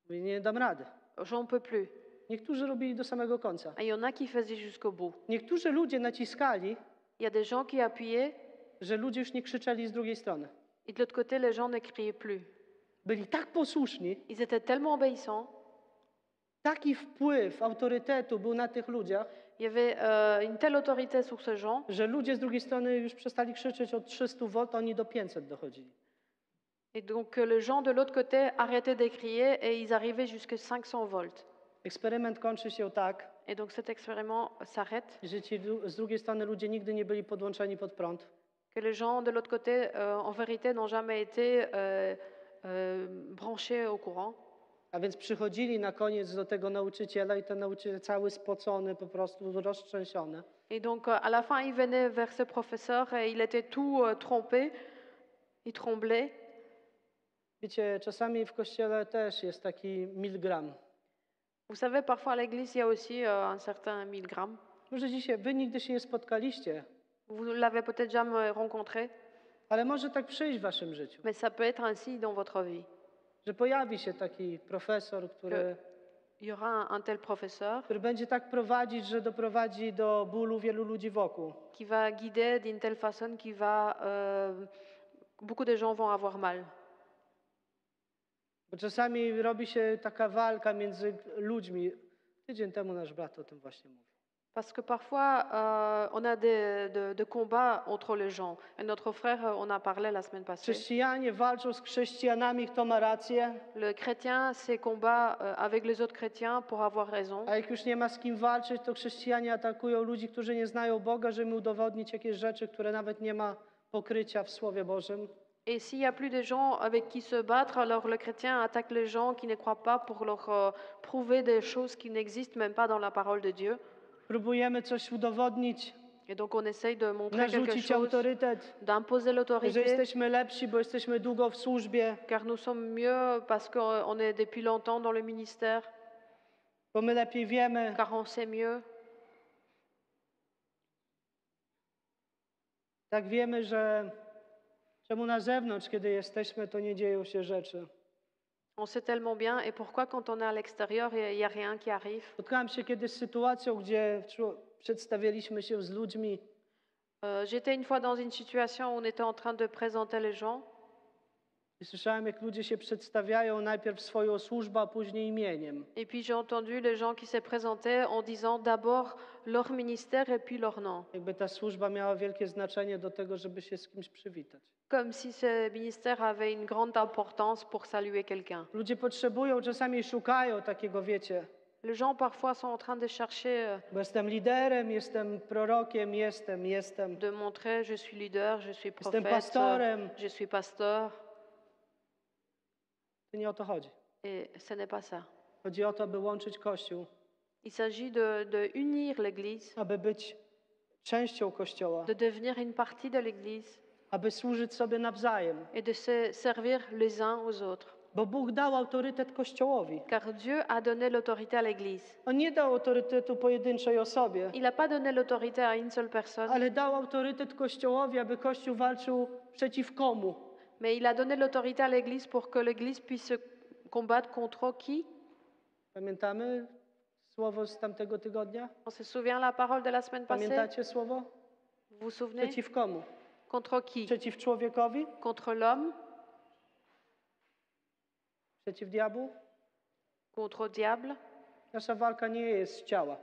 S1: Mówi, nie dam rady.
S2: j'en peux plus.
S1: Niektórzy robili do samego końca.
S2: Et il y en a qui faisaient jusqu'au bout.
S1: Niektórzy ludzie naciskali,
S2: Il y a des gens qui appuyaient
S1: że ludzie już nie krzyczeli z drugiej strony.
S2: et de l'autre côté, les gens ne criaient plus.
S1: Byli tak posłuszni,
S2: Ils étaient tellement obéissants.
S1: taki wpływ autorytetu był na tych ludziach,
S2: Il y avait une telle autorité sur ces gens
S1: że ludzie z drugiej strony już przestali krzyczeć od 300 V, a oni do 500 dochodzili.
S2: et donc les gens de l'autre côté arrêtaient de crier et ils arrivaient jusqu'à 500 volts.
S1: Eksperyment kończy się tak,
S2: Et donc cet expériment s'arrête,
S1: że ci z drugiej strony ludzie nigdy nie byli podłączeni pod prąd.
S2: que les gens de l'autre côté, en vérité, n'ont jamais été branchés au courant.
S1: A więc przychodzili na koniec do tego nauczyciela i ten nauczyciel cały spocony, po prostu roztrzęsiony.
S2: Et donc à la fin, il venait vers ce professeur et il était tout trompé, il tremblait.
S1: Wiecie, czasami w kościele też jest taki miligram.
S2: Vous savez, parfois à l'église, il y a aussi un certain milligramme.
S1: Może dzisiaj wy nigdy się nie spotkaliście,
S2: Vous l'avez peut-être jamais rencontré,
S1: ale może tak przyjść w waszym życiu,
S2: mais ça peut être ainsi dans votre vie.
S1: że pojawi się taki profesor, który
S2: Il y aura un tel professeur
S1: będzie tak prowadzić, że doprowadzi do bólu wielu ludzi wokół.
S2: qui va guider d'une telle façon qu'il va... beaucoup de gens vont avoir mal.
S1: Bo czasami robi się taka walka między ludźmi. Tydzień temu nasz brat o tym właśnie mówił.
S2: Parce que parfois, on a des combats entre les gens. Et notre frère, on a parlé la semaine passée.
S1: Chrześcijanie walczą z chrześcijanami, kto ma rację,
S2: Le chrétien se combat avec les autres chrétiens pour avoir raison.
S1: a jak już nie ma z kim walczyć, to chrześcijanie atakują ludzi, którzy nie znają Boga, żeby mu udowodnić jakieś rzeczy, które nawet nie ma pokrycia w Słowie Bożym.
S2: Et s'il n'y a plus de gens avec qui se battre, alors le chrétien attaque les gens qui ne croient pas pour leur prouver des choses qui n'existent même pas dans la parole de Dieu.
S1: Próbujemy coś udowodnić,
S2: Et donc on essaye de montrer quelque
S1: narzucić
S2: chose,
S1: autorytet,
S2: d'imposer
S1: że
S2: l'autorité,
S1: jesteśmy lepsi, bo jesteśmy długo w służbie,
S2: car nous sommes mieux parce qu'on est depuis longtemps dans le ministère,
S1: bo my lepiej wiemy.
S2: car on sait mieux.
S1: Tak wiemy, że czemu na zewnątrz, kiedy jesteśmy, to nie dzieją się rzeczy.
S2: On sait tellement bien. Et pourquoi quand on est à l'extérieur, il n'y a rien qui arrive?
S1: Spotkałem się kiedyś z sytuacją, gdzie przedstawialiśmy się z ludźmi
S2: J'étais une fois dans une situation où on était en train de présenter les gens.
S1: i słyszałem, jak ludzie się przedstawiają najpierw swoją służbą, a później imieniem.
S2: Et puis j'ai entendu les gens qui se présentaient en disant d'abord leur ministère et puis leur nom.
S1: Jakby ta służba miała wielkie znaczenie do tego, żeby się z kimś przywitać.
S2: Comme si ce ministère avait une grande importance pour saluer quelqu'un.
S1: Ludzie potrzebują, czasami szukają takiego, wiecie,
S2: Les gens parfois sont en train de chercher,
S1: bo jestem liderem, jestem prorokiem, jestem.
S2: de montrer je suis leader, je suis
S1: Jestem
S2: prophète,
S1: pastorem.
S2: je suis pasteur.
S1: To nie o to chodzi.
S2: Et ce n'est pas ça.
S1: Chodzi o to, aby łączyć Kościół,
S2: Il s'agit de unir l'Église,
S1: aby być częścią Kościoła,
S2: de devenir une partie de l'Église
S1: aby służyć sobie nawzajem.
S2: et de se servir les uns aux autres.
S1: Bo Bóg dał autorytet Kościołowi.
S2: Car Dieu a donné l'autorité à l'Église.
S1: On nie dał autorytetu pojedynczej osobie,
S2: Il n'a pas donné l'autorité à une seule personne,
S1: ale dał autorytet Kościołowi, aby Kościół walczył przeciw komu?
S2: Mais il a donné l'autorité à l'Église pour que l'Église puisse se combattre contre qui?
S1: Pamiętamy słowo z tamtego tygodnia?
S2: On se souvient la parole de la semaine passée?
S1: Pamiętacie słowo?
S2: Vous vous souvenez?
S1: Przeciw komu?
S2: Contre qui?
S1: Przeciw człowiekowi?
S2: Contre l'homme?
S1: Przeciw diabłu?
S2: Contre le diable?
S1: Nasza walka nie jest z ciała.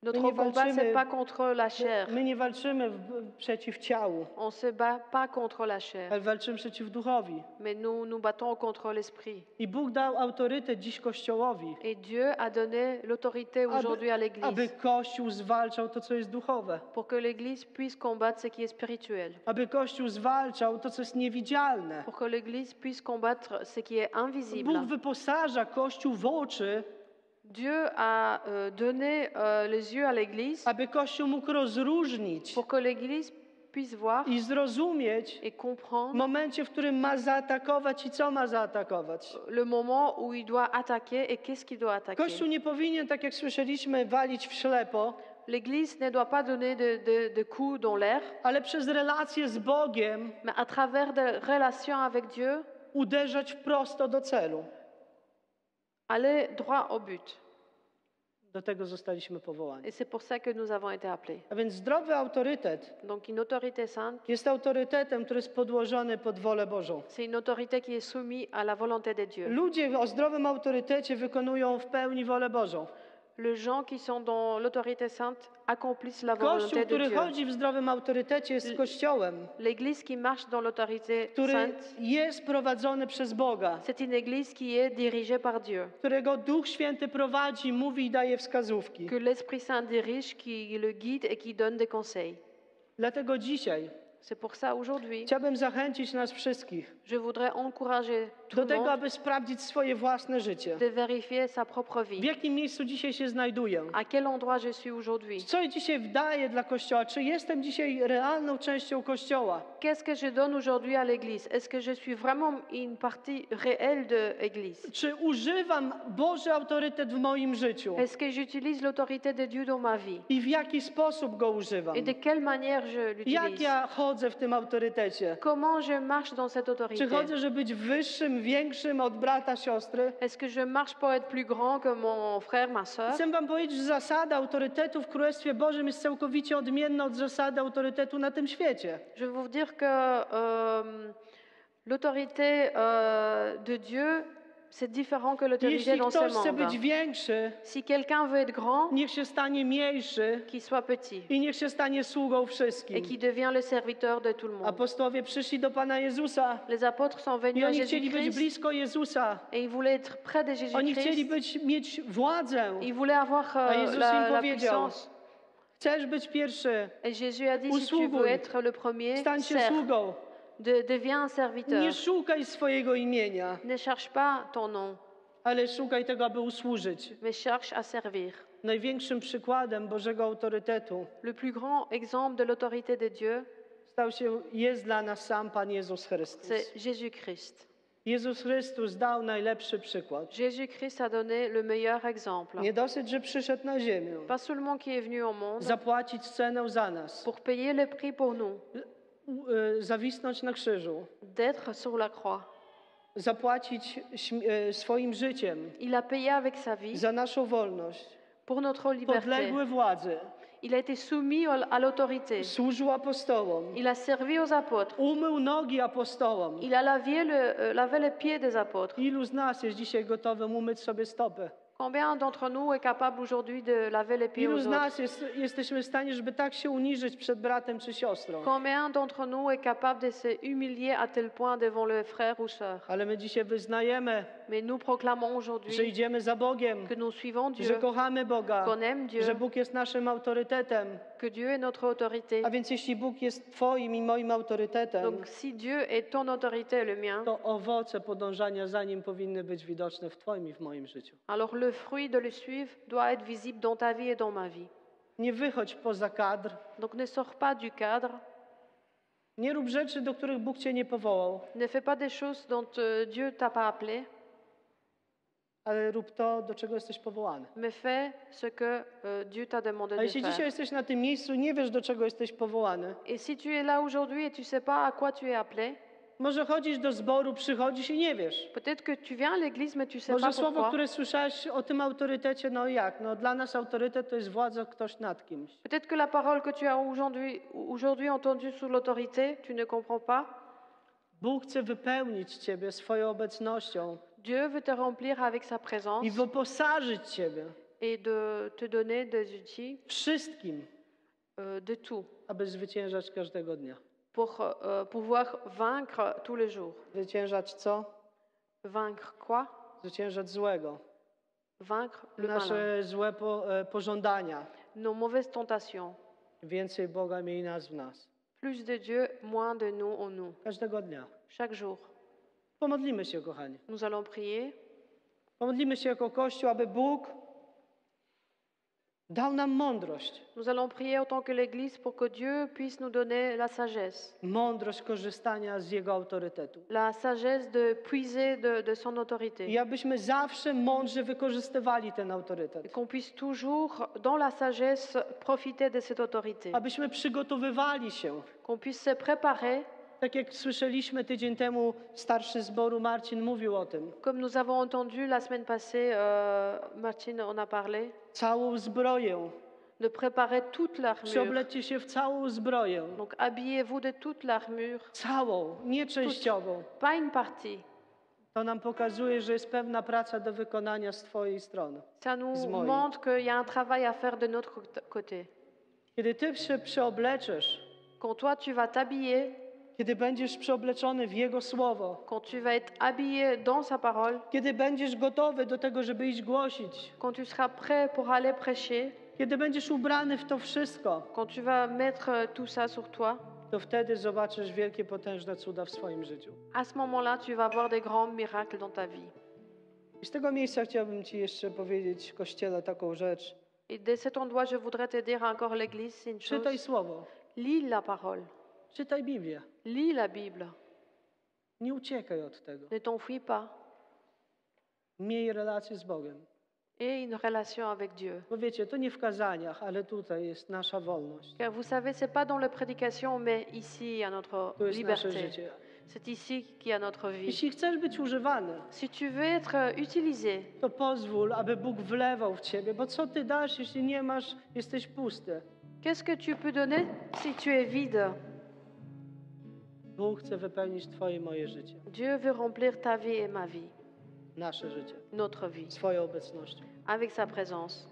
S2: Notre
S1: nie
S2: combat,
S1: walczymy-
S2: c'est pas contre la chair.
S1: My nie walczymy przeciw ciału,
S2: On se bat pas contre la chair,
S1: ale walczymy przeciw duchowi.
S2: mais nous battons contre l'esprit.
S1: I Bóg dał autorytet dziś Kościołowi,
S2: Et Dieu a donné l'autorité aujourd'hui à
S1: aby
S2: l'Église
S1: Kościół zwalczał to, co jest duchowe.
S2: pour que l'Église puisse combattre ce qui est spirituel,
S1: Aby Kościół zwalczał to, co jest niewidzialne.
S2: pour que l'Église puisse combattre ce qui est invisible.
S1: Bóg wyposaża Kościół w oczy,
S2: Dieu a donné les yeux à l'Église
S1: aby Kościół mógł rozróżnić
S2: pour que l'Église puisse voir
S1: i zrozumieć
S2: et
S1: w
S2: comprendre
S1: momencie, w którym ma zaatakować i co ma zaatakować.
S2: le moment où il doit attaquer et qu'est-ce qu'il doit attaquer.
S1: Kościół nie powinien, tak jak słyszeliśmy, walić w ślepo,
S2: L'Église ne doit pas donner de coups dans l'air,
S1: ale przez relację z Bogiem
S2: mais à travers des relations avec Dieu,
S1: uderzać prosto do celu.
S2: aller droit au but.
S1: Do tego zostaliśmy powołani.
S2: Et c'est pour ça que nous avons été appelés.
S1: A więc zdrowy autorytet
S2: Donc une autorité sainte,
S1: jest autorytetem, który jest podłożony pod wolę Bożą.
S2: c'est une autorité qui est soumise à la volonté de Dieu.
S1: Ludzie o zdrowym autorytecie wykonują w pełni wolę Bożą.
S2: Les gens qui sont dans l'autorité sainte accomplissent la
S1: Kościół,
S2: volonté de
S1: który
S2: Dieu.
S1: chodzi w zdrowym autorytecie, jest Kościołem,
S2: L'église qui marche dans l'autorité
S1: który
S2: sainte,
S1: jest prowadzony przez Boga,
S2: c'est une église qui est dirigée par Dieu,
S1: którego Duch Święty prowadzi, mówi i daje wskazówki.
S2: que l'Esprit Saint dirige, qui le guide et qui donne des conseils.
S1: Dlatego dzisiaj
S2: C'est pour ça aujourd'hui,
S1: chciałbym zachęcić nas wszystkich
S2: je voudrais encourager tout
S1: do
S2: le
S1: tego,
S2: monde
S1: aby sprawdzić swoje własne życie.
S2: de vérifier sa propre
S1: W
S2: vie.
S1: jakim miejscu dzisiaj się znajduję?
S2: À quel endroit je suis aujourd'hui?
S1: Co dzisiaj wdaję dla Kościoła? Czy jestem dzisiaj realną częścią Kościoła?
S2: Qu'est-ce que je donne aujourd'hui à l'Église? Est-ce que je suis vraiment une partie réelle de l'Église?
S1: Czy używam Boży autorytet w moim życiu?
S2: Est-ce que j'utilise l'autorité de Dieu dans ma vie?
S1: I w jaki sposób go używam?
S2: Et de quelle manière je
S1: Jak
S2: l'utilise?
S1: ja chodzę w tym autorytecie?
S2: Comment je marche dans cette
S1: Czy
S2: autorité?
S1: chodzę, żeby być wyższym, większym od brata, siostry?
S2: Est-ce que je marche pour être plus grand que mon frère, ma sœur?
S1: Chcę wam powiedzieć, że zasada autorytetu w Królestwie Bożym jest całkowicie odmienna od zasady autorytetu na tym świecie.
S2: Je vais vous dire que l'autorité de Dieu, c'est différent que l'autorité
S1: Jeśli
S2: dans ce
S1: ktoś chce być
S2: monde.
S1: większy,
S2: Si quelqu'un veut être grand,
S1: niech się stanie mniejszy
S2: qu'il soit petit
S1: i niech się stanie sługą
S2: et
S1: wszystkim.
S2: qu'il devient le serviteur de tout le monde.
S1: Apostołowie przyszli do Pana Jezusa
S2: Les apôtres sont
S1: i
S2: venus à
S1: oni chcieli być
S2: Jésus-Christ
S1: blisko Jezusa.
S2: et ils voulaient être près de
S1: Oni chcieli
S2: Jésus-Christ.
S1: mieć władzę.
S2: Ils voulaient avoir
S1: A Jezus im
S2: la
S1: powiedział,
S2: puissance.
S1: chcesz być pierwszy,
S2: Et Jésus a dit, si tu
S1: Usługuj.
S2: veux être le premier,
S1: stań się
S2: sers.
S1: sługą.
S2: Deviens un serviteur.
S1: Nie szukaj swojego imienia,
S2: Ne cherche pas ton nom,
S1: ale szukaj tego, aby usłużyć.
S2: mais cherche à servir.
S1: Największym przykładem Bożego autorytetu
S2: Le plus grand exemple de l'autorité de Dieu,
S1: jest dla nas sam Pan Jezus Chrystus.
S2: c'est Jésus-Christ.
S1: Jezus Chrystus dał najlepszy przykład.
S2: Jésus-Christ a donné le meilleur exemple.
S1: Nie dosyć, że przyszedł na ziemię,
S2: Pas seulement qui est venu au monde
S1: zapłacić cenę za nas,
S2: pour payer le prix pour nous,
S1: zawisnąć na krzyżu,
S2: d'être sur la croix.
S1: zapłacić swoim życiem
S2: Il a payé avec sa vie
S1: za naszą wolność,
S2: pour notre liberté.
S1: podległy władzy,
S2: Il a été soumis à l'autorité.
S1: służył apostołom,
S2: Il a servi aux apôtres.
S1: umył nogi apostołom.
S2: Il a lavé les pieds des apôtres.
S1: Ilu z nas jest dzisiaj gotowym umyć sobie stopę?
S2: Combien d'entre nous est capable aujourd'hui de laver les pieds
S1: Ilu
S2: aux
S1: z
S2: autres?
S1: nas jesteśmy w stanie, żeby tak się uniżyć przed bratem czy siostrą?
S2: Combien d'entre nous est capable de se humilier à tel point devant le frère ou sœur?
S1: Ale my dzisiaj wyznajemy,
S2: Mais nous proclamons
S1: że
S2: aujourd'hui
S1: idziemy za Bogiem,
S2: que nous suivons
S1: że
S2: Dieu,
S1: kochamy Boga,
S2: qu'on aime Dieu,
S1: że Bóg jest naszym autorytetem.
S2: que Dieu est notre autorité.
S1: A więc jeśli Bóg jest Twoim i moim autorytetem,
S2: Donc si Dieu est ton autorité, le mien,
S1: to owoce podążania za Nim powinny być widoczne w Twoim i w moim życiu.
S2: alors le fruit de le suivre doit être visible dans ta vie et dans ma vie.
S1: Nie wychodź poza kadr,
S2: Donc ne sors pas du cadre,
S1: nie rób rzeczy, do których Bóg Cię nie powołał,
S2: ne fais pas des choses dont Dieu t'a pas appelé,
S1: ale rób to, do czego jesteś powołany.
S2: mais fais ce que Dieu t'a demandé
S1: A
S2: de
S1: jeśli dzisiaj
S2: faire.
S1: jesteś na tym miejscu, nie wiesz, do czego jesteś powołany,
S2: Et si tu es là aujourd'hui et tu sais pas à quoi tu es appelé,
S1: Może chodzisz do zboru, przychodzisz i nie wiesz.
S2: Peut-être que tu viens à l'église, mais tu sais
S1: Może
S2: pas
S1: słowo,
S2: pourquoi.
S1: które słyszałeś o tym autorytecie, no jak? No dla nas autorytet to jest władza ktoś nad kimś.
S2: Peut-être que la parole que tu as aujourd'hui entendue sous l'autorité, tu ne comprends pas.
S1: Bóg chce wypełnić ciebie swoją obecnością
S2: Dieu veut te remplir avec sa présence
S1: i wyposażyć ciebie
S2: et de te donner des outils,
S1: wszystkim,
S2: de tout,
S1: aby zwyciężać każdego dnia.
S2: pour pouvoir vaincre tous les jours.
S1: Zwyciężać co?
S2: Vaincre quoi?
S1: Zwyciężać złego.
S2: Vaincre le malin.
S1: Nasze złe pożądania.
S2: Nos mauvaises tentations.
S1: Więcej Boga miej nas w nas.
S2: Plus de Dieu, moins de nous en nous.
S1: Każdego dnia.
S2: Chaque jour.
S1: Pomodlimy się, kochani.
S2: Nous allons prier.
S1: Pomodlimy się jako Kościół, aby Bóg dał nam mądrość.
S2: Nous allons prier en tant que l'Église pour que Dieu puisse nous donner la sagesse.
S1: Mądrość korzystania z Jego autorytetu.
S2: La sagesse de puiser de son autorité.
S1: I abyśmy zawsze mądrze wykorzystywali ten
S2: Et
S1: autorytet.
S2: qu'on puisse toujours, dans la sagesse, profiter de cette autorité.
S1: Abyśmy przygotowywali się.
S2: Qu'on puisse se préparer.
S1: Tak jak słyszeliśmy tydzień temu, starszy zboru Marcin mówił o tym.
S2: Comme nous avons entendu la semaine passée, Martine en a parlé,
S1: Całą zbroję.
S2: de préparer toute l'armure.
S1: Przeobleczcie się w całą zbroję.
S2: Donc habillez-vous de toute l'armure,
S1: Całą, nie częściową.
S2: pas une partie.
S1: To nam pokazuje, że jest pewna praca do wykonania z Twojej strony.
S2: Ça nous
S1: Z mojej.
S2: montre qu'il y a un travail à faire de notre côté.
S1: Kiedy Ty się przeobleczesz,
S2: Quand toi tu vas t'habiller,
S1: kiedy będziesz przeobleczony w Jego Słowo,
S2: quand tu vas être habillé dans sa parole,
S1: kiedy będziesz gotowy do tego, żeby iść głosić,
S2: quand tu seras prêt pour aller prêcher,
S1: kiedy będziesz ubrany w to wszystko,
S2: quand tu vas mettre tout ça sur toi,
S1: to wtedy zobaczysz wielkie, potężne cuda w swoim życiu.
S2: à ce moment-là, tu vas voir des grands miracles dans ta vie.
S1: I z tego miejsca chciałbym Ci jeszcze powiedzieć, Kościele, taką rzecz.
S2: Et de cet endroit, je voudrais te dire encore l'Église, c'est une
S1: Czytaj
S2: chose.
S1: Słowo,
S2: Lis la parole,
S1: czytaj Biblię.
S2: lis la Bible,
S1: Nie uciekaj od tego.
S2: ne t'enfuis pas.
S1: Miej relację z Bogiem.
S2: Et une relation avec Dieu.
S1: Bo wiecie, to nie w kazaniach, ale tutaj jest nasza wolność.
S2: Car vous savez, ce n'est pas dans la prédication, mais ici, il y a notre
S1: To jest nasze
S2: liberté.
S1: życie.
S2: C'est ici qu'il y a notre vie.
S1: Jeśli chcesz być używany,
S2: Si tu veux être utilisé,
S1: to pozwól, aby Bóg wlewał w Ciebie. Bo co Ty dasz, jeśli nie masz, jesteś pusty?
S2: qu'est-ce que tu peux donner si tu es vide?
S1: Bóg chce wypełnić Twoje i moje życie.
S2: Dieu veut remplir ta vie et ma vie,
S1: Nasze życie.
S2: notre vie,
S1: Swoją obecnością.
S2: avec sa présence.